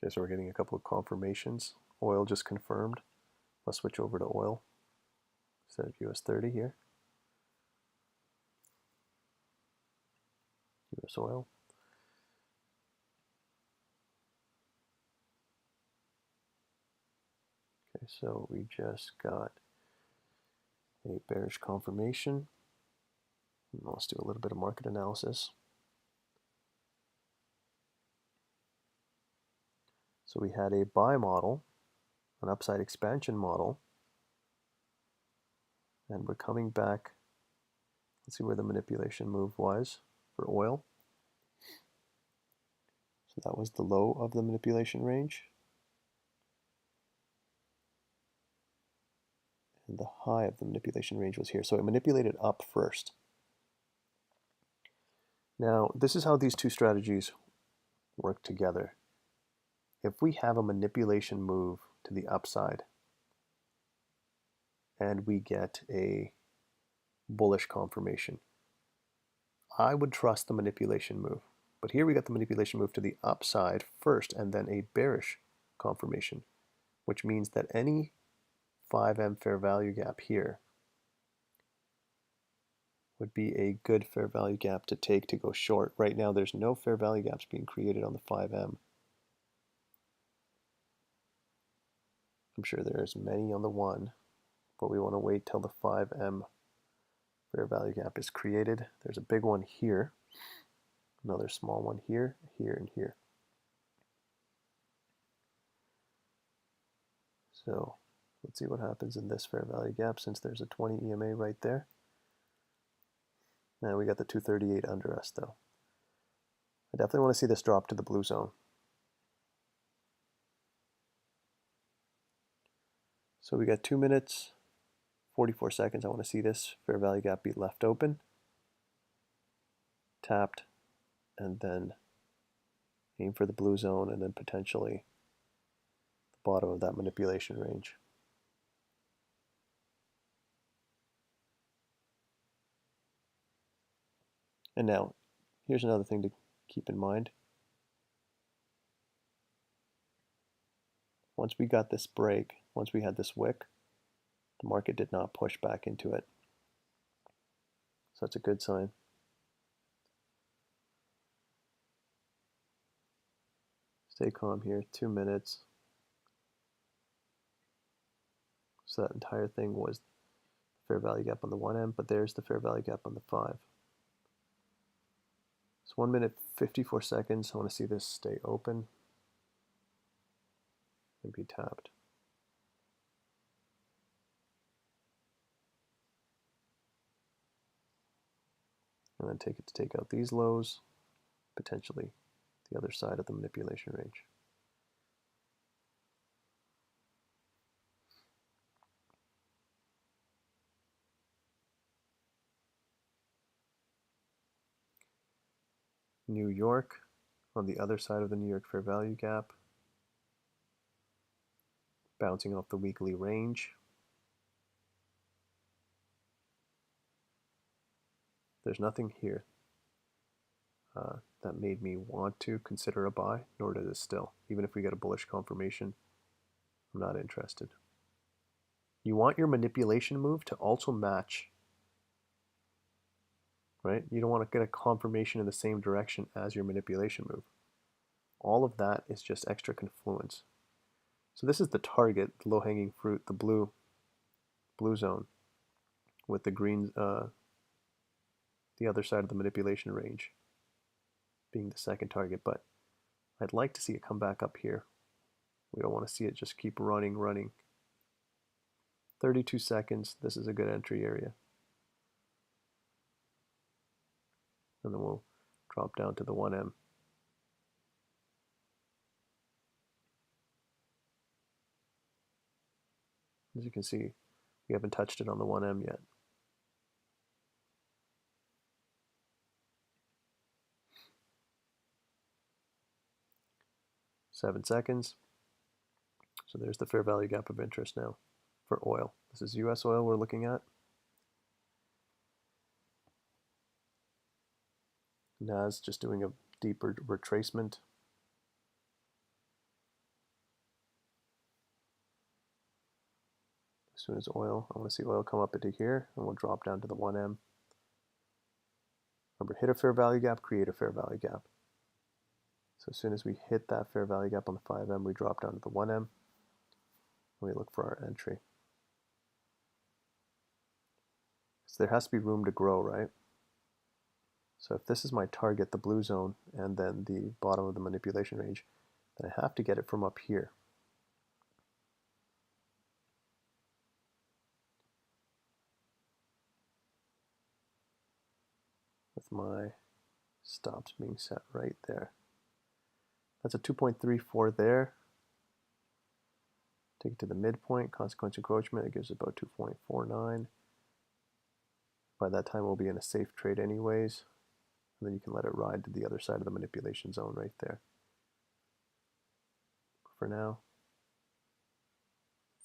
Okay, so we're getting a couple of confirmations. Oil just confirmed. Let's switch over to oil instead of US 30 here. US oil. Okay, so we just got a bearish confirmation. Let's do a little bit of market analysis. So we had a buy model, an upside expansion model, and we're coming back. Let's see where the manipulation move was for oil. So that was the low of the manipulation range. And the high of the manipulation range was here. So it manipulated up first. Now, this is how these two strategies work together. If we have a manipulation move to the upside and we get a bullish confirmation, I would trust the manipulation move. But here we got the manipulation move to the upside first and then a bearish confirmation, which means that any 5M fair value gap here would be a good fair value gap to take to go short. Right now there's no fair value gaps being created on the 5M. I'm sure there's many on the 1, but we want to wait till the 5M fair value gap is created. There's a big one here. Another small one here, here, and here. So let's see what happens in this fair value gap since there's a 20 EMA right there. Now we got the 238 under us though. I definitely want to see this drop to the blue zone. So we got 2 minutes, 44 seconds. I want to see this fair value gap be left open, tapped, and then aim for the blue zone and then potentially the bottom of that manipulation range. And now, here's another thing to keep in mind. Once we got this break, once we had this wick, the market did not push back into it. So that's a good sign. Stay calm here, 2 minutes. So that entire thing was the fair value gap on the 1M, but there's the fair value gap on the 5. So 1 minute, 54 seconds. I want to see this stay open and be tapped. And then take it to take out these lows, potentially the other side of the manipulation range. New York on the other side of the New York fair value gap, bouncing off the weekly range. There's nothing here that made me want to consider a buy, nor does it still. Even if we get a bullish confirmation, I'm not interested. You want your manipulation move to also match, right? You don't want to get a confirmation in the same direction as your manipulation move. All of that is just extra confluence. So this is the target, the low-hanging fruit, the blue zone, with the green, the other side of the manipulation range being the second target. But I'd like to see it come back up here. We don't want to see it just keep running. 32 seconds. This is a good entry area. And then we'll drop down to the 1M. As you can see, we haven't touched it on the 1M yet. Seven seconds. So there's the fair value gap of interest now for oil. This is US oil we're looking at. NAS just doing a deeper retracement. As soon as oil, I want to see oil come up into here, and we'll drop down to the 1M. Remember, hit a fair value gap, create a fair value gap. So as soon as we hit that fair value gap on the 5M, we drop down to the 1M, and we look for our entry. So there has to be room to grow, right? So if this is my target, the blue zone, and then the bottom of the manipulation range, then I have to get it from up here. With my stops being set right there. That's a 2.34 there. Take it to the midpoint, consequence encroachment, it gives about 2.49. By that time, we'll be in a safe trade anyways. And then you can let it ride to the other side of the manipulation zone right there. For now,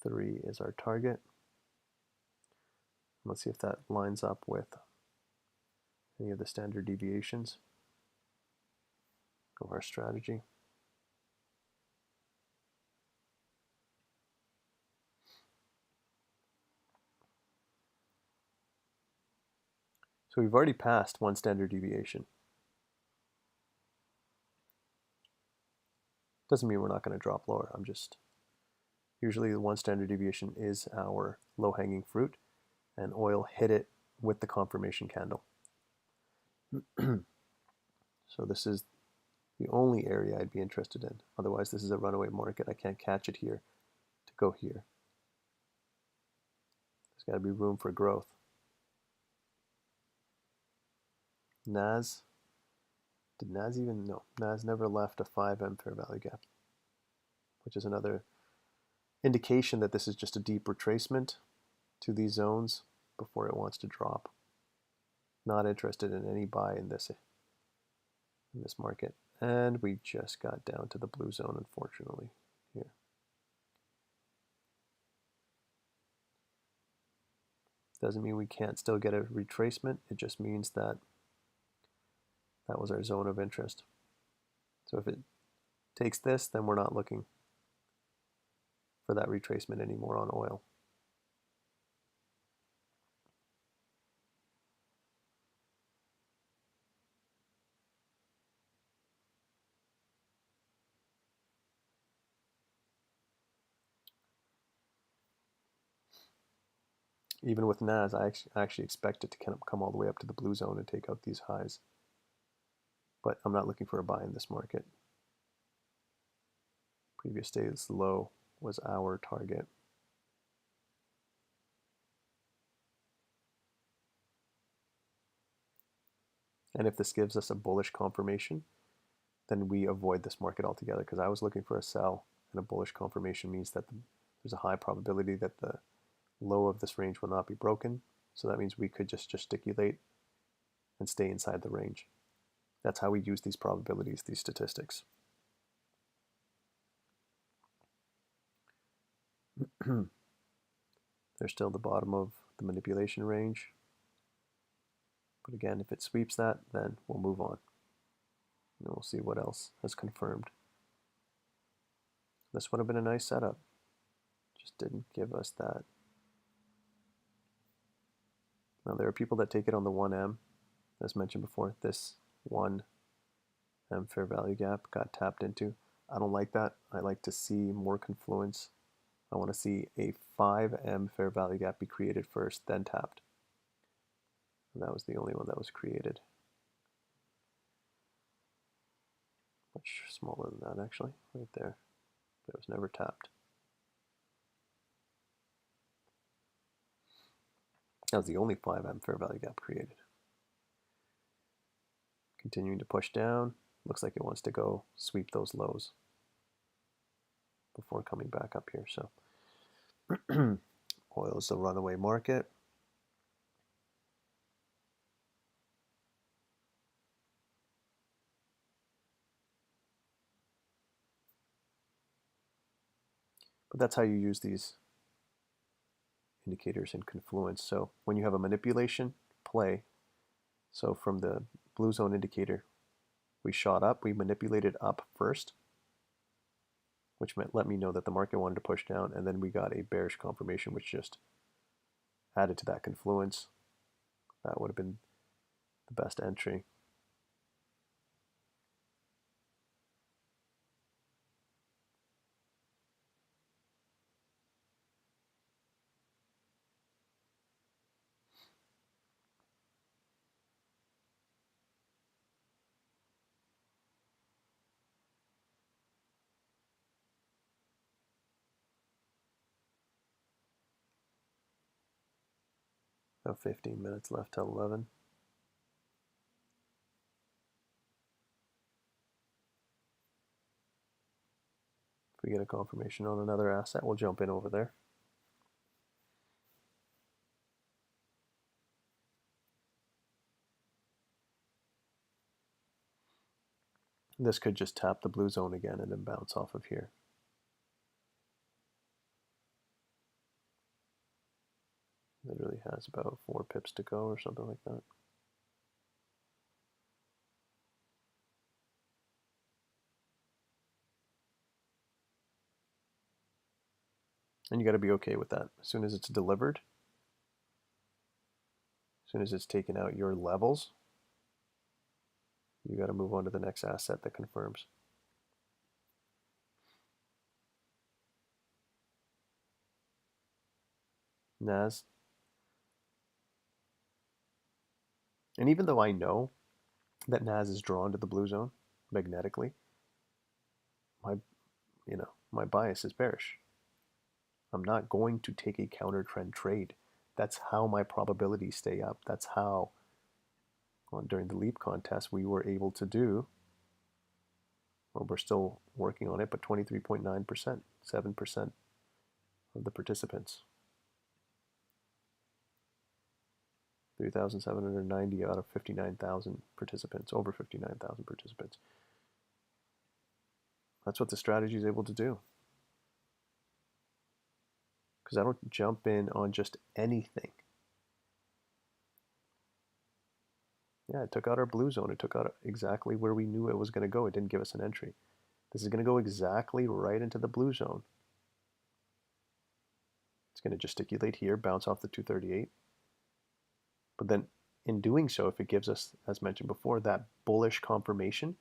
3 is our target. Let's see if that lines up with any of the standard deviations of our strategy. So we've already passed one standard deviation. Doesn't mean we're not going to drop lower. Usually the one standard deviation is our low-hanging fruit, and oil hit it with the confirmation candle. So this is the only area I'd be interested in. Otherwise, this is a runaway market. I can't catch it here to go here. There's got to be room for growth. NAS, did NAS even, no, NAS never left a 5M fair value gap, which is another indication that this is just a deep retracement to these zones before it wants to drop. Not interested in any buy in this market. And we just got down to the blue zone, unfortunately, here. Doesn't mean we can't still get a retracement. It just means that that was our zone of interest. So if it takes this, then we're not looking for that retracement anymore on oil. Even with NAS, I actually expect it to kind of come all the way up to the blue zone and take out these highs. But I'm not looking for a buy in this market. Previous day's low was our target. And if this gives us a bullish confirmation, then we avoid this market altogether, because I was looking for a sell, and a bullish confirmation means that there's a high probability that the low of this range will not be broken. So that means we could just gesticulate and stay inside the range. That's how we use these probabilities, these statistics. They're still the bottom of the manipulation range. But again, if it sweeps that, then we'll move on. And we'll see what else has confirmed. This would have been a nice setup. Just didn't give us that. Now there are people that take it on the 1M. As mentioned before, this 1M fair value gap got tapped into. I don't like that. I like to see more confluence. I want to see a 5M fair value gap be created first, then tapped. And that was the only one that was created. Much smaller than that, actually, right there. But it was never tapped. That was the only 5M fair value gap created. Continuing to push down. Looks like it wants to go sweep those lows before coming back up here. So oil is the runaway market. But that's how you use these indicators in confluence. So when you have a manipulation play, so from the blue zone indicator, we shot up, we manipulated up first, which let me know that the market wanted to push down, and then we got a bearish confirmation, which just added to that confluence. That would have been the best entry. About 15 minutes left till 11. If we get a confirmation on another asset, we'll jump in over there. This could just tap the blue zone again and then bounce off of here. It really has about 4 pips to go or something like that. And you got to be okay with that. As soon as it's delivered, as soon as it's taken out your levels, you got to move on to the next asset that confirms. NAS. And even though I know that NAS is drawn to the blue zone magnetically, my bias is bearish. I'm not going to take a counter trend trade. That's how my probabilities stay up. That's how, during the leap contest, we were able to do, well, we're still working on it, but 23.9%, 7% of the participants. 3,790 out of 59,000 participants, over 59,000 participants. That's what the strategy is able to do. Because I don't jump in on just anything. Yeah, it took out our blue zone. It took out exactly where we knew it was going to go. It didn't give us an entry. This is going to go exactly right into the blue zone. It's going to gesticulate here, bounce off the 238. But then in doing so, if it gives us, as mentioned before, that bullish confirmation,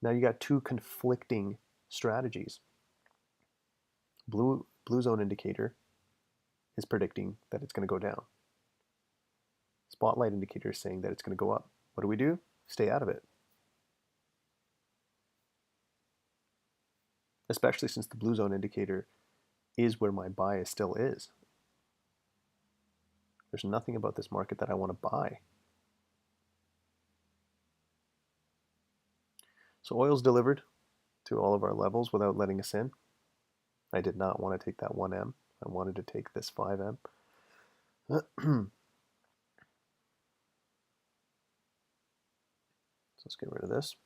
now you got two conflicting strategies. Blue zone indicator is predicting that it's going to go down. Spotlight indicator is saying that it's going to go up. What do? Stay out of it. Especially since the blue zone indicator is where my bias still is. There's nothing about this market that I want to buy. So oil's delivered to all of our levels without letting us in. I did not want to take that 1M. I wanted to take this 5M. So let's get rid of this.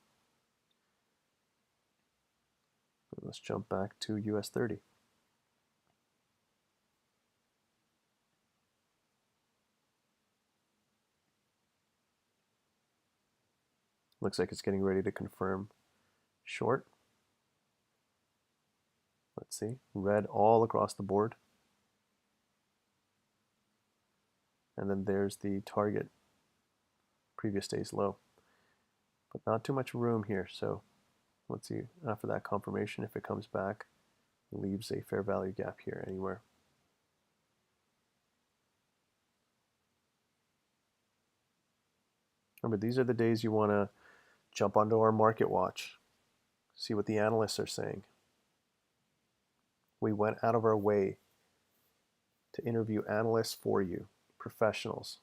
And let's jump back to US 30. Looks like it's getting ready to confirm short. Let's see, red all across the board. And then there's the target, previous day's low. But not too much room here, so let's see after that confirmation if it comes back, leaves a fair value gap here anywhere. Remember, these are the days you want to jump onto our market watch, see what the analysts are saying. We went out of our way to interview analysts for you, professionals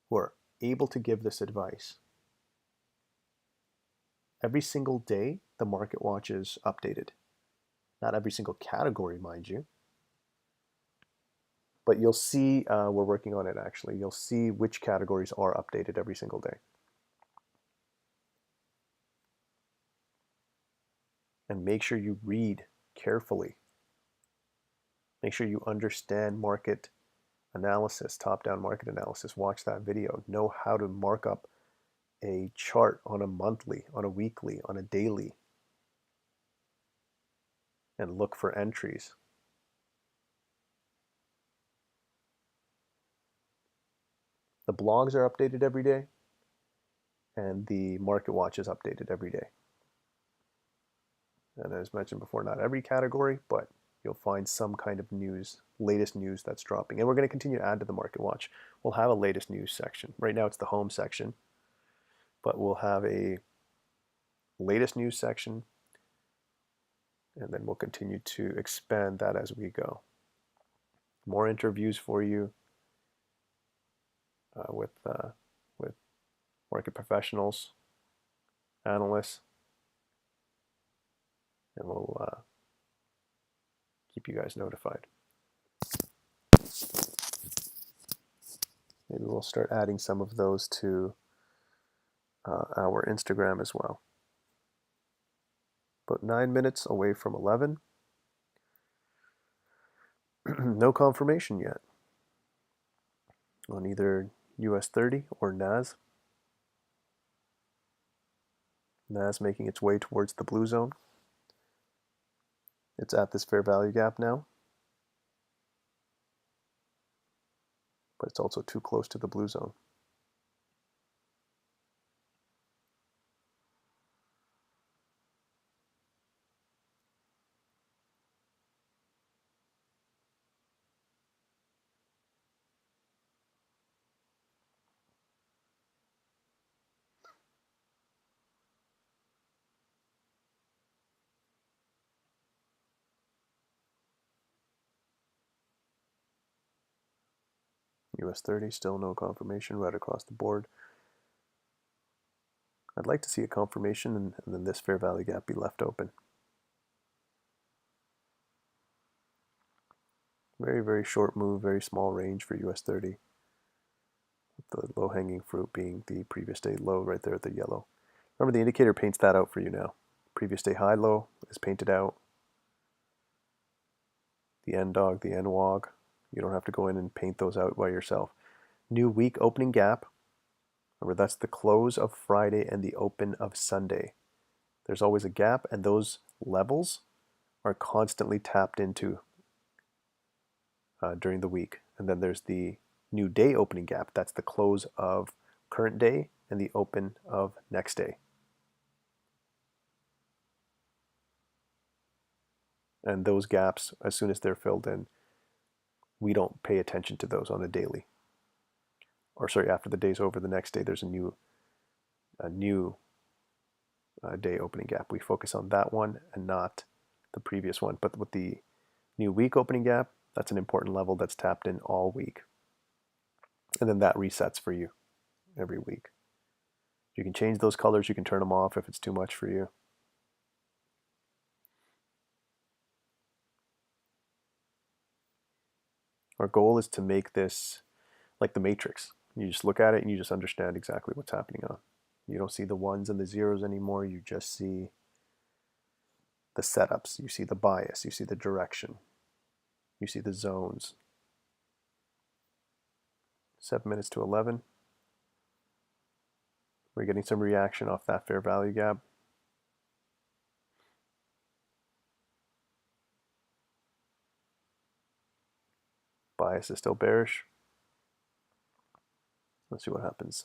who are able to give this advice. Every single day, the market watch is updated. Not every single category, mind you. But you'll see, we're working on it actually. You'll see which categories are updated every single day. And make sure you read carefully. Make sure you understand market analysis, top-down market analysis. Watch that video. Know how to mark up a chart on a monthly, on a weekly, on a daily, and look for entries. The blogs are updated every day, and the market watch is updated every day. And as mentioned before, not every category, but you'll find some kind of news, latest news that's dropping. And we're going to continue to add to the market watch. We'll have a latest news section. Right now it's the home section, but we'll have a latest news section, and then we'll continue to expand that as we go. More interviews for you with market professionals, analysts, and we'll keep you guys notified. Maybe we'll start adding some of those to our Instagram as well. About 9 minutes away from 11. No confirmation yet on either US 30 or NAS. NAS making its way towards the blue zone. It's at this fair value gap now, but it's also too close to the blue zone. US 30, still no confirmation right across the board. I'd like to see a confirmation and then this fair value gap be left open. Very, very short move, very small range for US 30. The low-hanging fruit being the previous day low right there at the yellow. Remember, the indicator paints that out for you now. Previous day high low is painted out. The N dog, the N wog. You don't have to go in and paint those out by yourself. New week opening gap. Remember, that's the close of Friday and the open of Sunday. There's always a gap, and those levels are constantly tapped into during the week. And then there's the new day opening gap. That's the close of current day and the open of next day. And those gaps, as soon as they're filled in, we don't pay attention to those on a daily. Or sorry, after the day's over, the next day there's a new day opening gap. We focus on that one and not the previous one. But with the new week opening gap, that's an important level that's tapped in all week. And then that resets for you every week. You can change those colors. You can turn them off if it's too much for you. Our goal is to make this like the matrix. You just look at it and you just understand exactly what's happening on. You don't see the ones and the zeros anymore. You just see the setups. You see the bias. You see the direction. You see the zones. 7 minutes to 11. We're getting some reaction off that fair value gap. Bias is still bearish. Let's see what happens.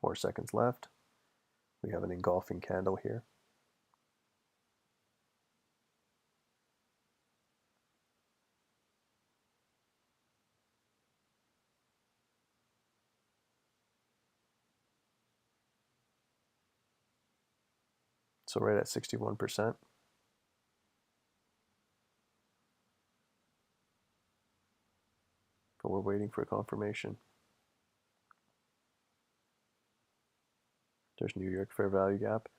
Four seconds left. We have an engulfing candle here. So right at 61%. But we're waiting for confirmation. There's New York fair value gap.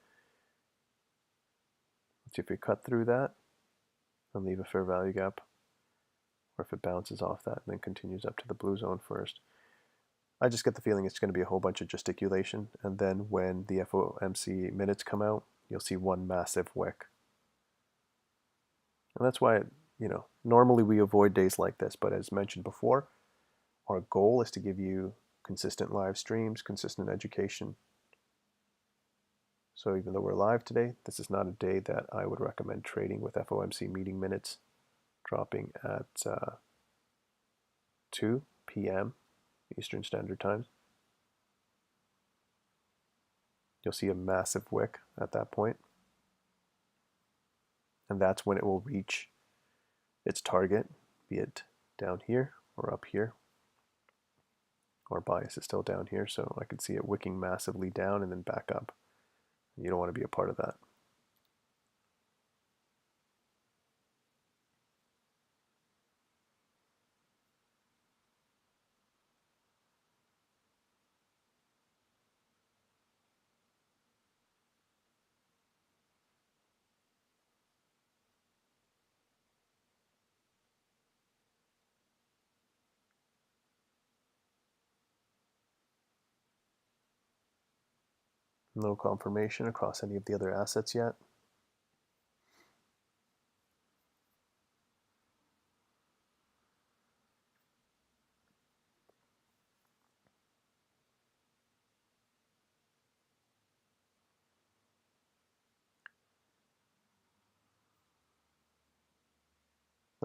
Let's see if we cut through that and leave a fair value gap, or if it bounces off that and then continues up to the blue zone first. I just get the feeling it's going to be a whole bunch of gesticulation, and then when the FOMC minutes come out, you'll see one massive wick. And that's why, normally we avoid days like this, but as mentioned before, our goal is to give you consistent live streams, consistent education. So even though we're live today, this is not a day that I would recommend trading with FOMC meeting minutes dropping at 2 p.m. Eastern Standard Time. You'll see a massive wick at that point. And that's when it will reach its target, be it down here or up here. Our bias is still down here, so I can see it wicking massively down and then back up. You don't want to be a part of that. No confirmation across any of the other assets yet.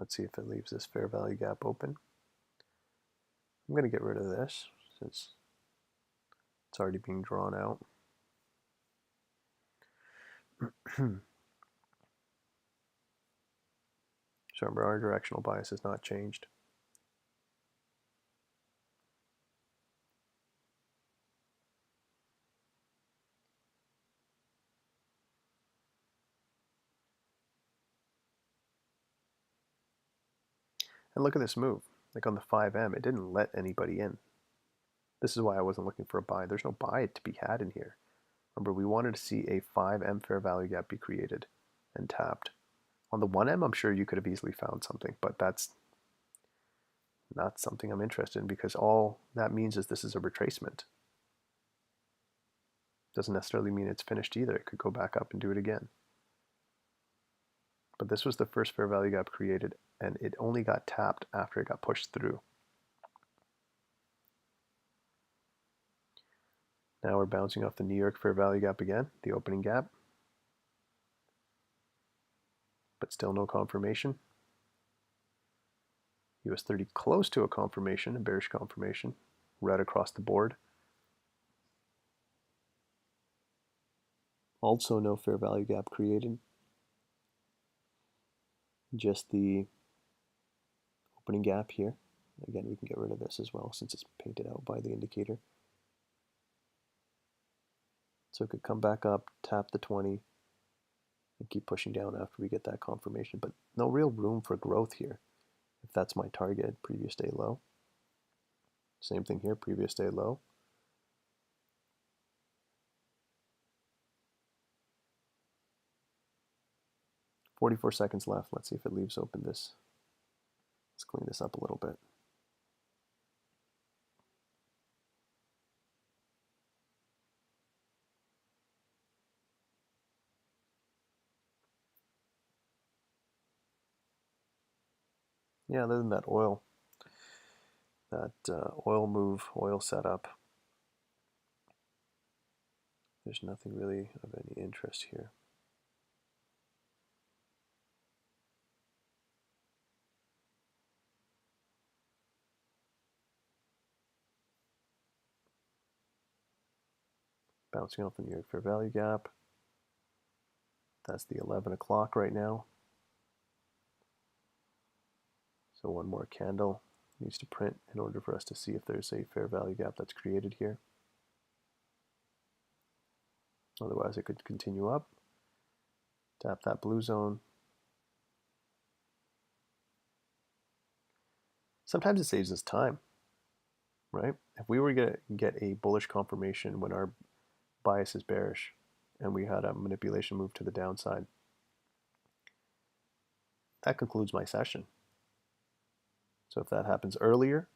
Let's see if it leaves this fair value gap open. I'm going to get rid of this since it's already being drawn out. So remember, our directional bias has not changed. And look at this move. Like on the 5M, it didn't let anybody in. This is why I wasn't looking for a buy. There's no buy to be had in here. Remember, we wanted to see a 5M fair value gap be created and tapped. On the 1M, I'm sure you could have easily found something, but that's not something I'm interested in because all that means is this is a retracement. Doesn't necessarily mean it's finished either. It could go back up and do it again. But this was the first fair value gap created, and it only got tapped after it got pushed through. Now we're bouncing off the New York fair value gap again, the opening gap, but still no confirmation. US 30 close to a confirmation, a bearish confirmation, right across the board. Also no fair value gap created, just the opening gap here. Again, we can get rid of this as well since it's painted out by the indicator. So it could come back up, tap the 20, and keep pushing down after we get that confirmation. But no real room for growth here. If that's my target, previous day low. Same thing here, previous day low. "44 seconds left. Let's see if it leaves open this. Let's clean this up a little bit. Yeah, other than that oil move, oil setup, there's nothing really of any interest here. Bouncing off the New York fair value gap. That's the 11 o'clock right now. So one more candle needs to print in order for us to see if there's a fair value gap that's created here. Otherwise, it could continue up. Tap that blue zone. Sometimes it saves us time, right? If we were going to get a bullish confirmation when our bias is bearish and we had a manipulation move to the downside, that concludes my session. So if that happens earlier,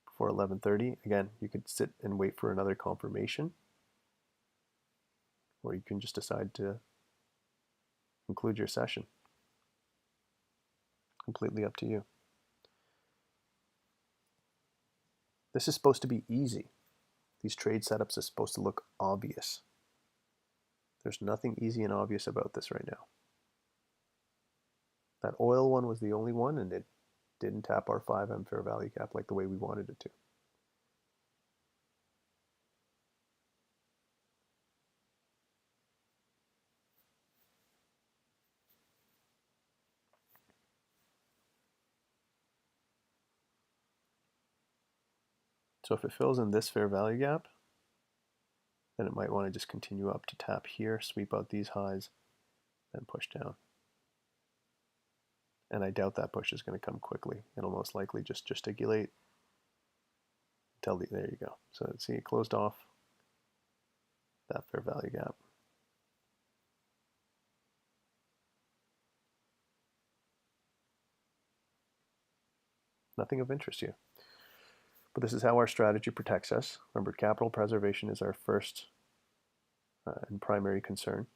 before 11:30, again, you could sit and wait for another confirmation, or you can just decide to conclude your session. Completely up to you. This is supposed to be easy. These trade setups are supposed to look obvious. There's nothing easy and obvious about this right now. That oil one was the only one, and it didn't tap our 5M fair value gap like the way we wanted it to. So if it fills in this fair value gap, then it might want to just continue up to tap here, sweep out these highs, then push down. And I doubt that push is going to come quickly. It'll most likely just gesticulate until there you go. So see, it closed off that fair value gap. Nothing of interest here. But this is how our strategy protects us. Remember, capital preservation is our first and primary concern.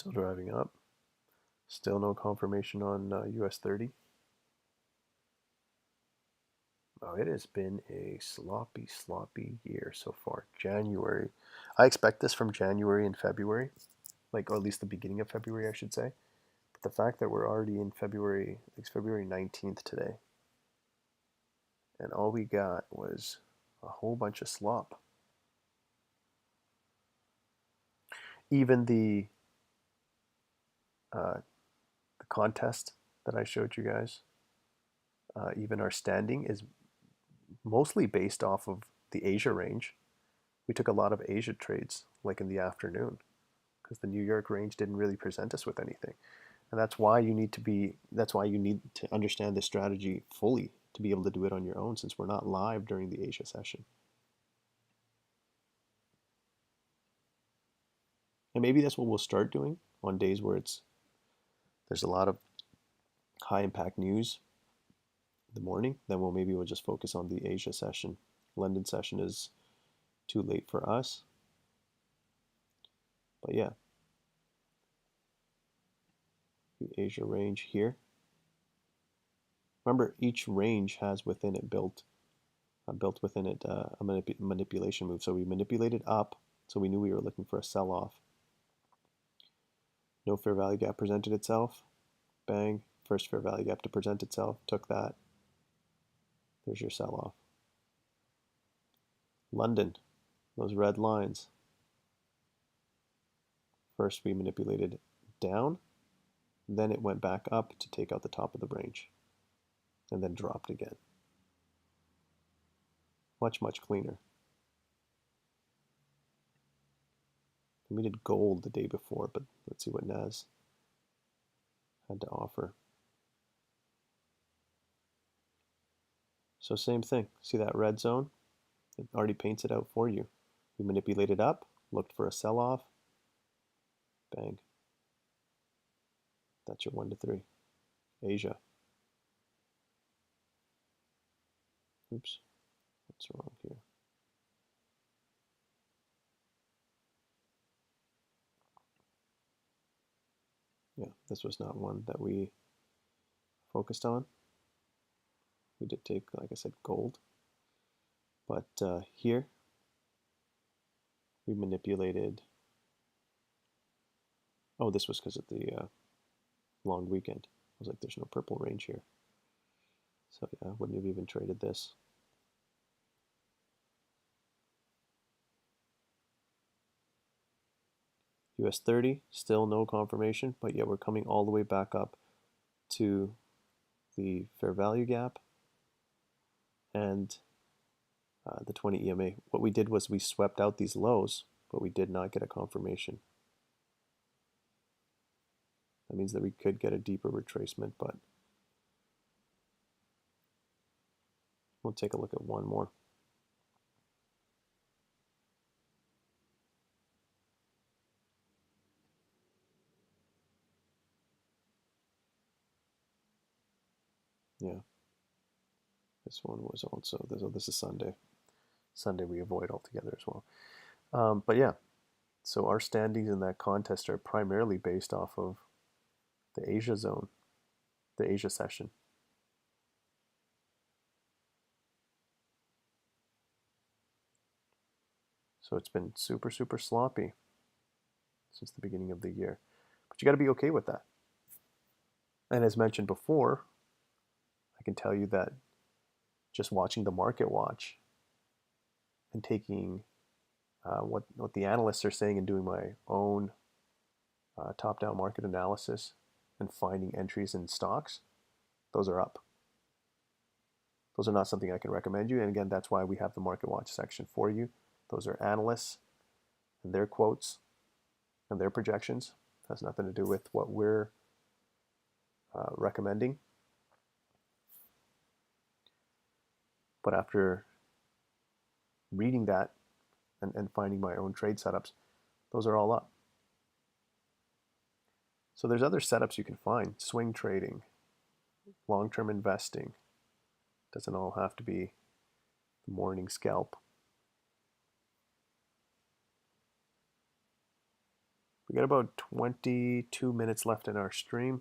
Still driving up. Still no confirmation on US 30. Oh, it has been a sloppy, sloppy year so far. January. I expect this from January and February, like, or at least the beginning of February, I should say. But the fact that we're already in February, it's February 19th today, and all we got was a whole bunch of slop. Even the contest that I showed you guys, even our standing is mostly based off of the Asia range. We took a lot of Asia trades, like in the afternoon, because the New York range didn't really present us with anything. And that's why you need to understand this strategy fully to be able to do it on your own, since we're not live during the Asia session. And maybe that's what we'll start doing on days where there's a lot of high impact news in the morning. Then we'll just focus on the Asia session. London session is too late for us. But yeah, the Asia range here. Remember, each range has within it built within it a manipulation move. So we manipulated up, so we knew we were looking for a sell-off. No fair value gap presented itself. Bang, first fair value gap to present itself, took that. There's your sell-off. London, those red lines. First we manipulated down, then it went back up to take out the top of the range, and then dropped again. Much, much cleaner. And we did gold the day before, but let's see what Nas had to offer. So same thing. See that red zone? It already paints it out for you. We manipulated up, looked for a sell-off. Bang. That's your 1 to 3. Asia. Oops. What's wrong here? Yeah, this was not one that we focused on. We did take, like I said, gold. But here, we manipulated. Oh, this was because of the long weekend. I was like, there's no purple range here. So yeah, I wouldn't have even traded this. US 30, still no confirmation, but yeah, we're coming all the way back up to the fair value gap and the 20 EMA. What we did was we swept out these lows, but we did not get a confirmation. That means that we could get a deeper retracement, but we'll take a look at one more. Yeah, this one was also, this is Sunday. Sunday we avoid altogether as well. But yeah, so our standings in that contest are primarily based off of the Asia zone, the Asia session. So it's been super, super sloppy since the beginning of the year. But you got to be okay with that. And as mentioned before, I can tell you that just watching the market watch and taking what the analysts are saying and doing my own top-down market analysis and finding entries in stocks, those are up. Those are not something I can recommend you. And again, that's why we have the market watch section for you. Those are analysts and their quotes and their projections. It has nothing to do with what we're recommending. But after reading that and finding my own trade setups, those are all up. So there's other setups you can find. Swing trading, long-term investing. Doesn't all have to be the morning scalp. We got about 22 minutes left in our stream.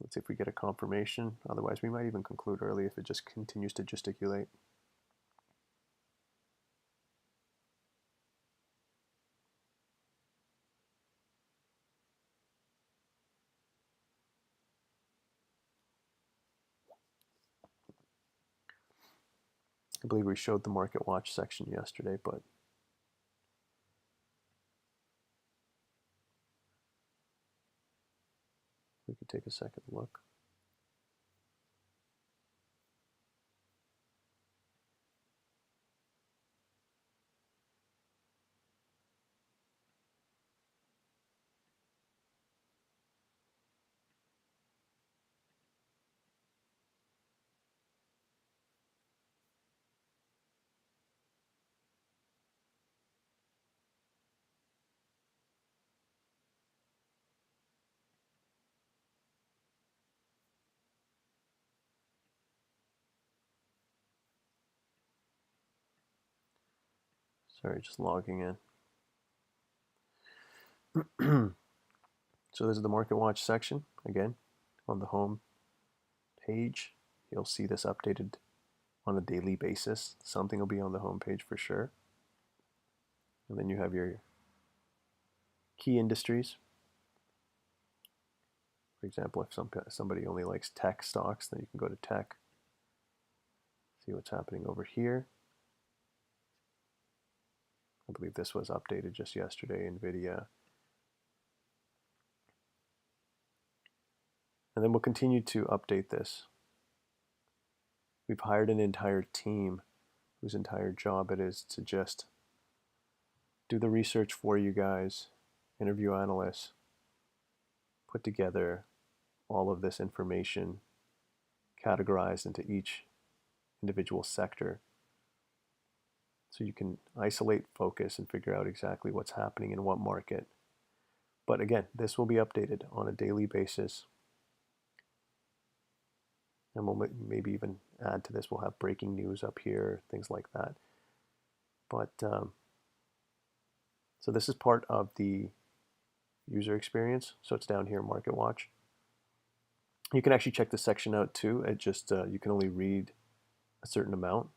Let's see if we get a confirmation. Otherwise, we might even conclude early if it just continues to gesticulate. I believe we showed the Market Watch section yesterday, but we could take a second look. Sorry, just logging in. So this is the Market Watch section. Again, on the home page, you'll see this updated on a daily basis. Something will be on the home page for sure. And then you have your key industries. For example, if somebody only likes tech stocks, then you can go to tech. See what's happening over here. I believe this was updated just yesterday, NVIDIA. And then we'll continue to update this. We've hired an entire team whose entire job it is to just do the research for you guys, interview analysts, put together all of this information, categorized into each individual sector, so you can isolate, focus, and figure out exactly what's happening in what market. But again, this will be updated on a daily basis. And we'll maybe even add to this. We'll have breaking news up here, things like that. But so this is part of the user experience. So it's down here, Market Watch. You can actually check this section out too. It just you can only read a certain amount,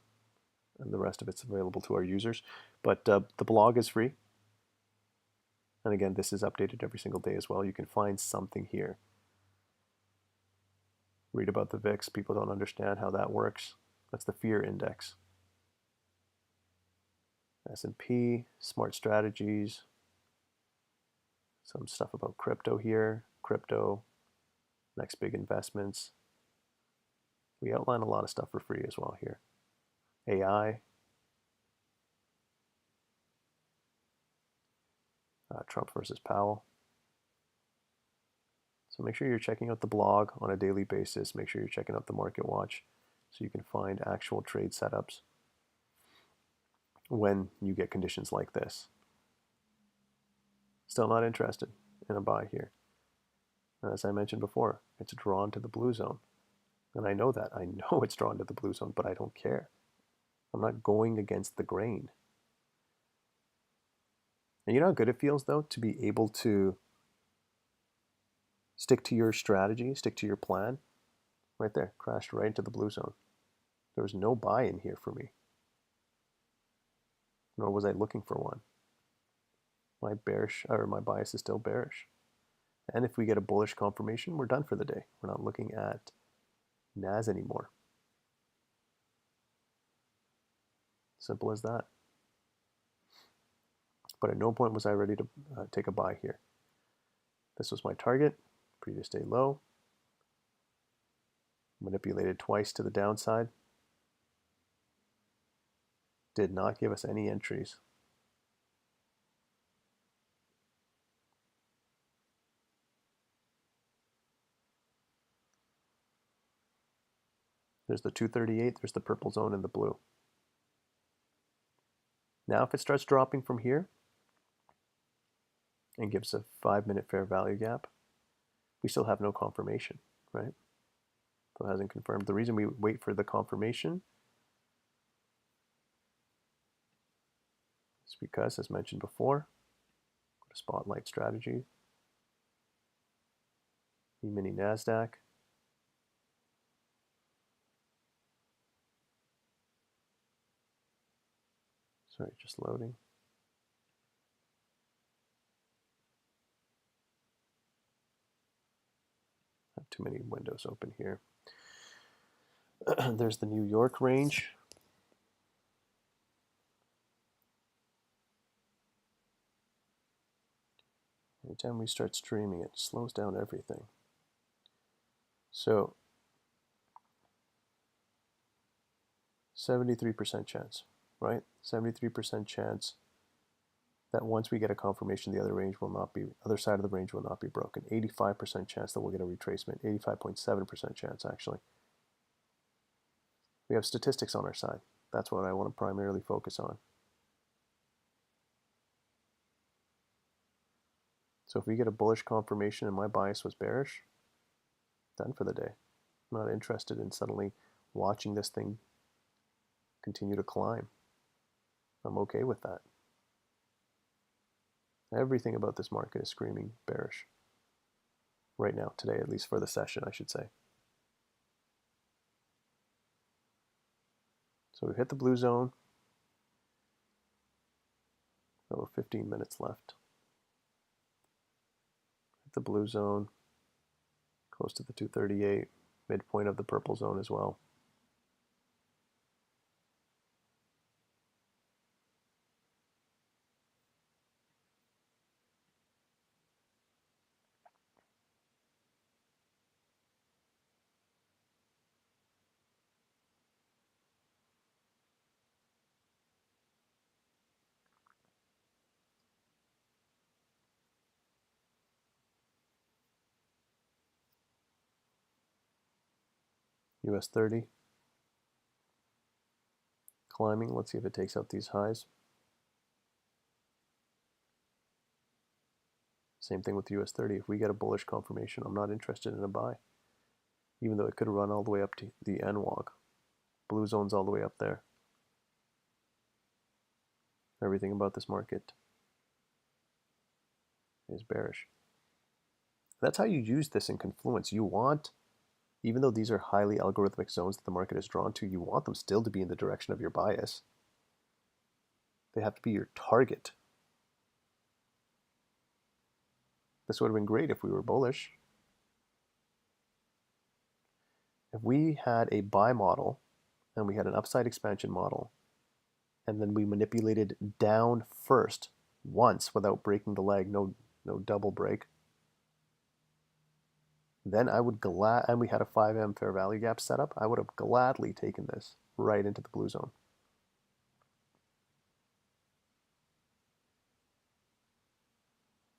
and the rest of it's available to our users. But the blog is free. And again, this is updated every single day as well. You can find something here. Read about the VIX. People don't understand how that works. That's the fear index. S&P, smart strategies, some stuff about crypto here, crypto, next big investments. We outline a lot of stuff for free as well here. AI, Trump versus Powell. So make sure you're checking out the blog on a daily basis. Make sure you're checking out the Market Watch so you can find actual trade setups when you get conditions like this. Still not interested in a buy here. And as I mentioned before, it's drawn to the blue zone. And I know that. I know it's drawn to the blue zone, but I don't care. I'm not going against the grain. And you know how good it feels, though, to be able to stick to your strategy, stick to your plan? Right there, crashed right into the blue zone. There was no buy in here for me, nor was I looking for one. My bias is still bearish. And if we get a bullish confirmation, we're done for the day. We're not looking at NAS anymore. Simple as that. But at no point was I ready to take a buy here. This was my target, previous day low. Manipulated twice to the downside. Did not give us any entries. There's the 238, there's the purple zone and the blue. Now if it starts dropping from here and gives a 5-minute fair value gap, we still have no confirmation, right? So it hasn't confirmed. The reason we wait for the confirmation is because, as mentioned before, Spotlight strategy. E-mini NASDAQ. Sorry, just loading. I have too many windows open here. There's the New York range. Anytime we start streaming, it slows down everything. So 73% chance, right? 73% chance that once we get a confirmation, the other side of the range will not be broken. 85% chance that we'll get a retracement. 85.7% chance, actually. We have statistics on our side. That's what I want to primarily focus on. So if we get a bullish confirmation and my bias was bearish, done for the day. I'm not interested in suddenly watching this thing continue to climb. I'm okay with that. Everything about this market is screaming bearish. Right now, today, at least for the session, I should say. So we've hit the blue zone. About 15 minutes left. Hit the blue zone, close to the 238, midpoint of the purple zone as well. US 30 climbing. Let's see if it takes out these highs. Same thing with US 30. If we get a bullish confirmation, I'm not interested in a buy, even though it could run all the way up to the NWAG. Blue zone's all the way up there. Everything about this market is bearish. That's how you use this in Confluence. You want, even though these are highly algorithmic zones that the market is drawn to, you want them still to be in the direction of your bias. They have to be your target. This would have been great if we were bullish. If we had a buy model and we had an upside expansion model, and then we manipulated down first once without breaking the leg, no double break, then I would and we had a 5M fair value gap set up, I would have gladly taken this right into the blue zone.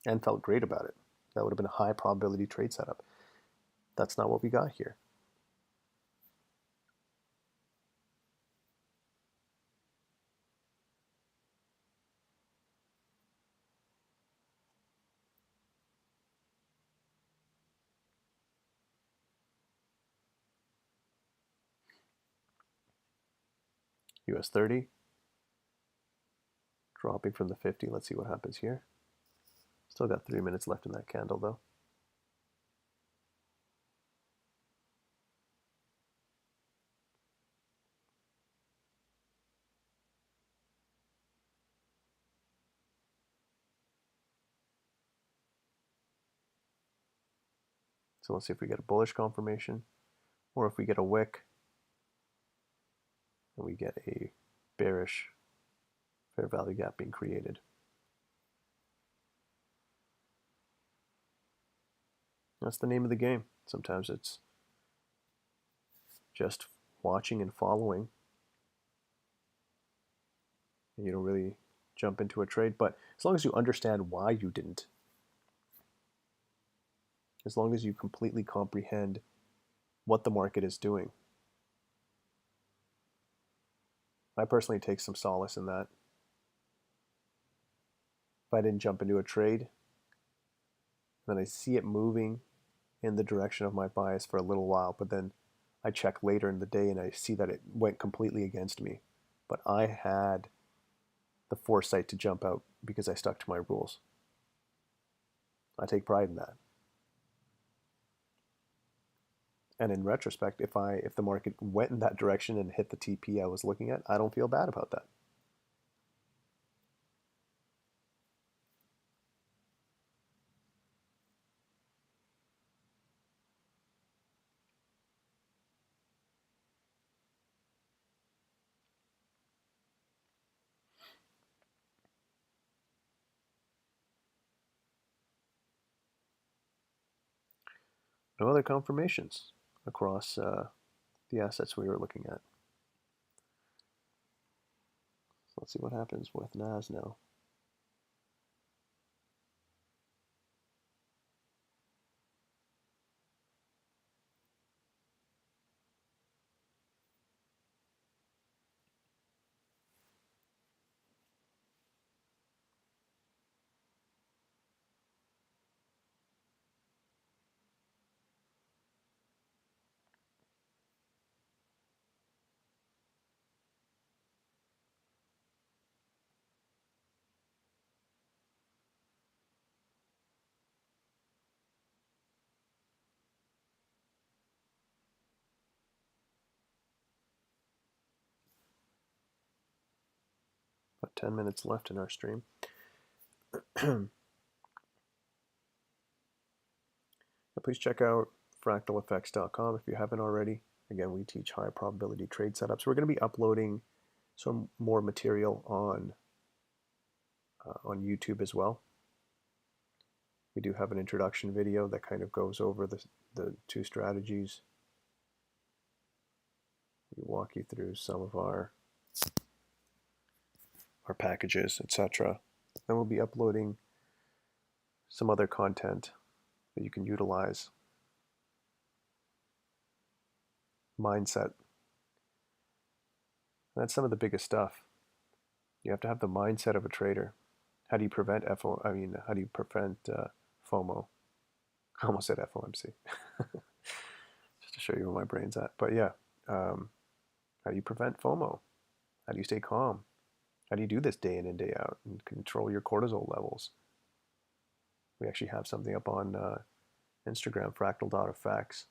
And felt great about it. That would have been a high probability trade setup. That's not what we got here. US 30 dropping from the 50. Let's see what happens here. Still got 3 minutes left in that candle though. So let's see if we get a bullish confirmation, or if we get a wick and we get a bearish fair value gap being created. That's the name of the game. Sometimes it's just watching and following, and you don't really jump into a trade. But as long as you understand why you didn't, as long as you completely comprehend what the market is doing, I personally take some solace in that. If I didn't jump into a trade, then I see it moving in the direction of my bias for a little while, but then I check later in the day and I see that it went completely against me. But I had the foresight to jump out because I stuck to my rules. I take pride in that. And in retrospect, if the market went in that direction and hit the TP I was looking at, I don't feel bad about that. No other confirmations across the assets we were looking at. So let's see what happens with NAS now. About 10 minutes left in our stream. Please check out fractaleffects.com if you haven't already. Again, we teach high probability trade setups. We're going to be uploading some more material on YouTube as well. We do have an introduction video that kind of goes over the two strategies. We walk you through some of our packages, etc. Then we'll be uploading some other content that you can utilize. Mindset. That's some of the biggest stuff. You have to have the mindset of a trader. How do you prevent how do you prevent FOMO? I almost said FOMC. Just to show you where my brain's at. But yeah, how do you prevent FOMO? How do you stay calm? How do you do this day in and day out and control your cortisol levels? We actually have something up on Instagram, fractal.effects.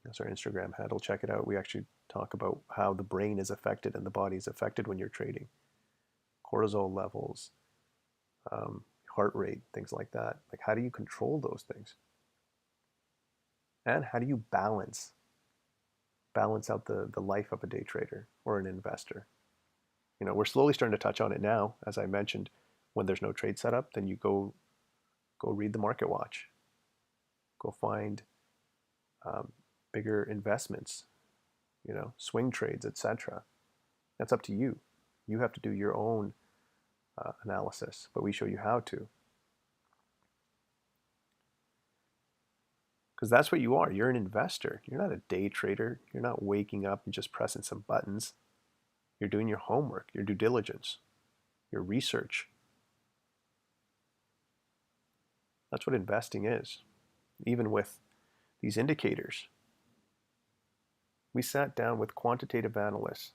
That's our Instagram handle. Check it out. We actually talk about how the brain is affected and the body is affected when you're trading. Cortisol levels, heart rate, things like that. Like, how do you control those things? And how do you balance out the life of a day trader or an investor? You know, we're slowly starting to touch on it now. As I mentioned, when there's no trade setup, then you go read the market watch. Go find bigger investments, you know, swing trades, etc. That's up to you. You have to do your own analysis, but we show you how to. Because that's what you are. You're an investor. You're not a day trader. You're not waking up and just pressing some buttons. You're doing your homework, your due diligence, your research. That's what investing is. Even with these indicators, we sat down with quantitative analysts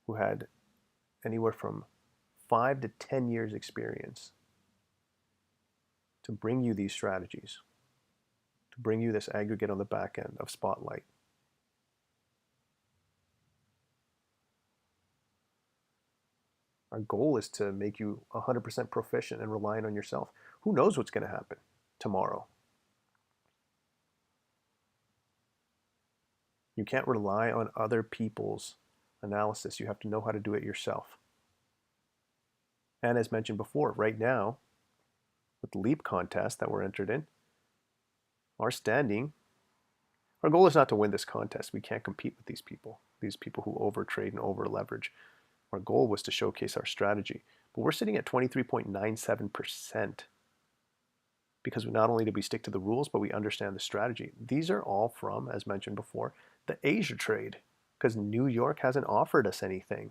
who had anywhere from 5 to 10 years experience to bring you these strategies, to bring you this aggregate on the back end of Spotlight. Our goal is to make you 100% proficient and reliant on yourself. Who knows what's going to happen tomorrow? You can't rely on other people's analysis. You have to know how to do it yourself. And as mentioned before, right now, with the LEAP contest that we're entered in, our goal is not to win this contest. We can't compete with these people who overtrade and over leverage. Our goal was to showcase our strategy. But we're sitting at 23.97% because not only did we stick to the rules, but we understand the strategy. These are all from, as mentioned before, the Asia trade, because New York hasn't offered us anything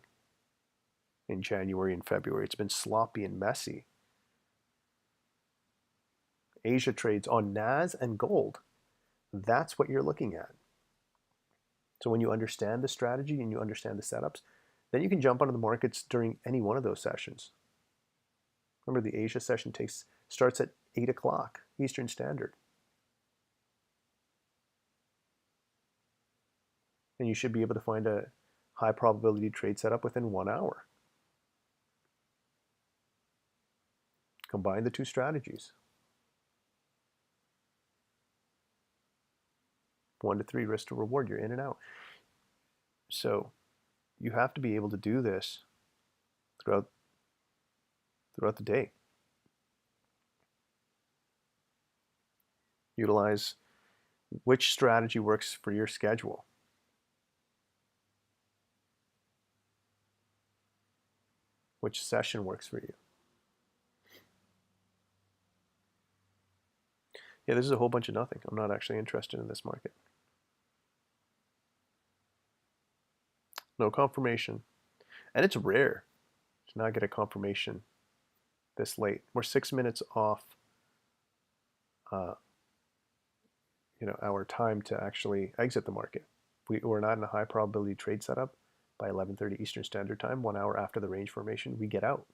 in January and February. It's been sloppy and messy. Asia trades on NAS and gold. That's what you're looking at. So when you understand the strategy and you understand the setups, then you can jump onto the markets during any one of those sessions. Remember, the Asia session starts at 8 o'clock Eastern Standard. And you should be able to find a high probability trade setup within 1 hour. Combine the two strategies. 1 to 3 risk to reward, you're in and out. So you have to be able to do this throughout the day. Utilize which strategy works for your schedule. Which session works for you. Yeah, this is a whole bunch of nothing. I'm not actually interested in this market. No confirmation. And it's rare to not get a confirmation this late. We're 6 minutes off our time to actually exit the market. We're not in a high probability trade setup by 11:30 Eastern Standard Time, 1 hour after the range formation, we get out.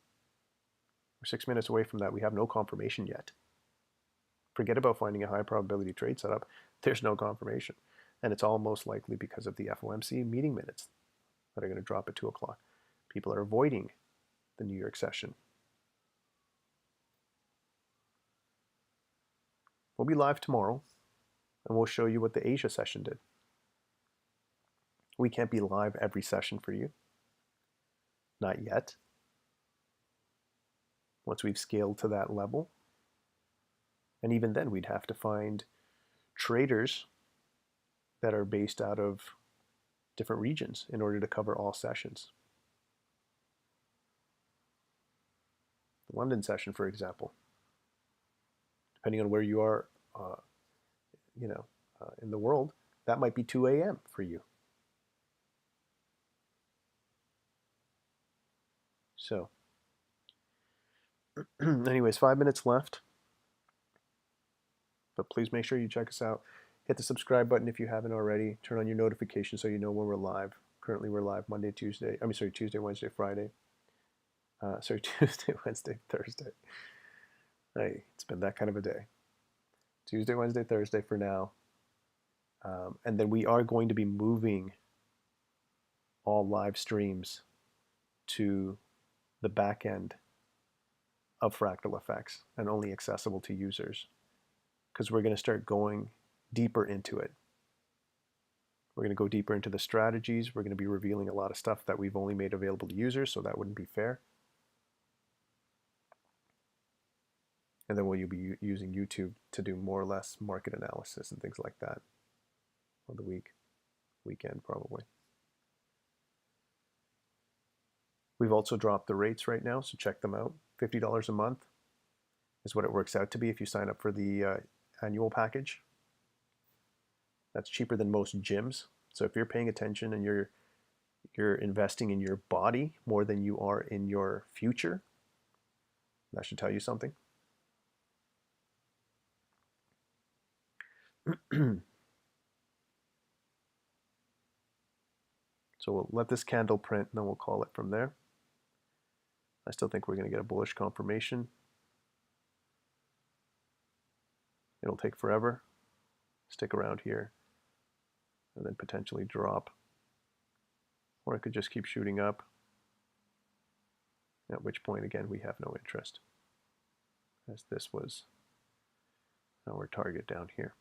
We're 6 minutes away from that. We have no confirmation yet. Forget about finding a high probability trade setup. There's no confirmation. And it's all most likely because of the FOMC meeting minutes that are going to drop at 2 o'clock. People are avoiding the New York session. We'll be live tomorrow, and we'll show you what the Asia session did. We can't be live every session for you. Not yet. Once we've scaled to that level. And even then, we'd have to find traders that are based out of different regions in order to cover all sessions. The London session, for example, depending on where you are, in the world, that might be 2 a.m. for you. So, anyways, 5 minutes left. But please make sure you check us out. Hit the subscribe button if you haven't already. Turn on your notifications so you know when we're live. Currently, we're live Tuesday, Wednesday, Friday. Tuesday, Wednesday, Thursday. Hey, it's been that kind of a day. Tuesday, Wednesday, Thursday for now. And then we are going to be moving all live streams to the back end of Fractal Effects and only accessible to users, because we're going to start going deeper into it. We're going to go deeper into the strategies. We're going to be revealing a lot of stuff that we've only made available to users, so that wouldn't be fair. And then we'll be using YouTube to do more or less market analysis and things like that on the weekend probably. We've also dropped the rates right now, so check them out. $50 a month is what it works out to be if you sign up for the annual package. That's cheaper than most gyms. So if you're paying attention and you're investing in your body more than you are in your future, that should tell you something. So we'll let this candle print and then we'll call it from there. I still think we're going to get a bullish confirmation. It'll take forever. Stick around here and then potentially drop. Or it could just keep shooting up, at which point, again, we have no interest, as this was our target down here.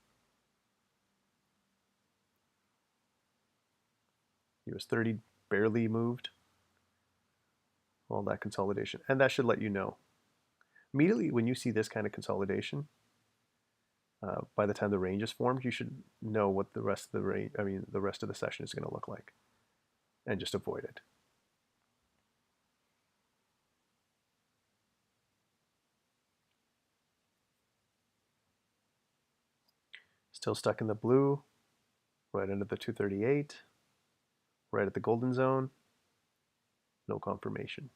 US 30 barely moved. All that consolidation. And that should let you know. Immediately when you see this kind of consolidation, by the time the range is formed, you should know what the rest of the rest of the session is going to look like. And just avoid it. Still stuck in the blue, right under the 238, right at the golden zone. No confirmation.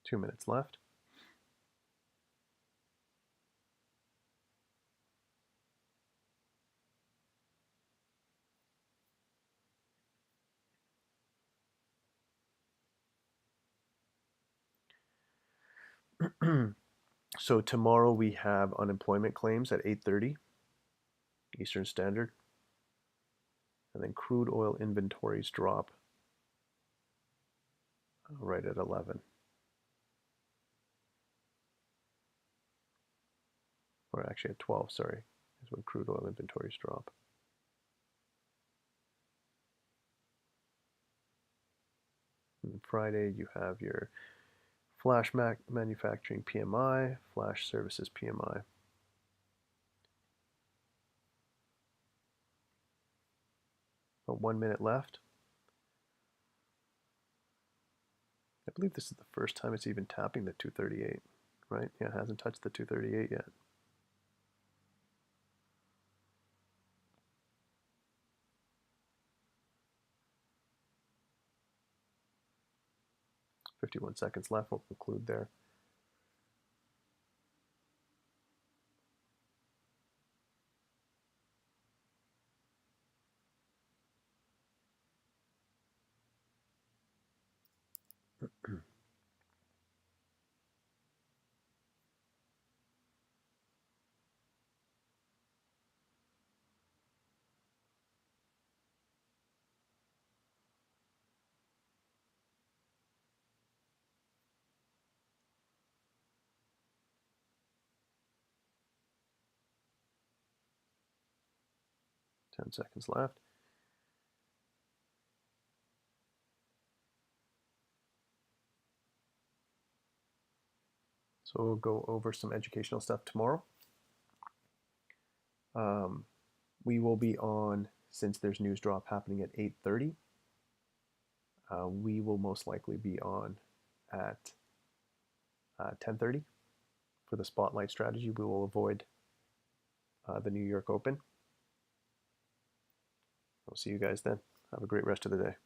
Two minutes left. So tomorrow we have unemployment claims at 8:30 Eastern Standard, and then crude oil inventories drop right at 11. Or actually at 12, sorry, is when crude oil inventories drop. And Friday you have your flash manufacturing PMI, flash services PMI. About 1 minute left. I believe this is the first time it's even tapping the 238, right? Yeah, it hasn't touched the 238 yet. "51 seconds left." We'll conclude there. Ten seconds left. So we'll go over some educational stuff tomorrow. We will be on, since there's news drop happening at 8:30. We will most likely be on at 10:30 for the spotlight strategy. We will avoid the New York Open. I'll see you guys then. Have a great rest of the day.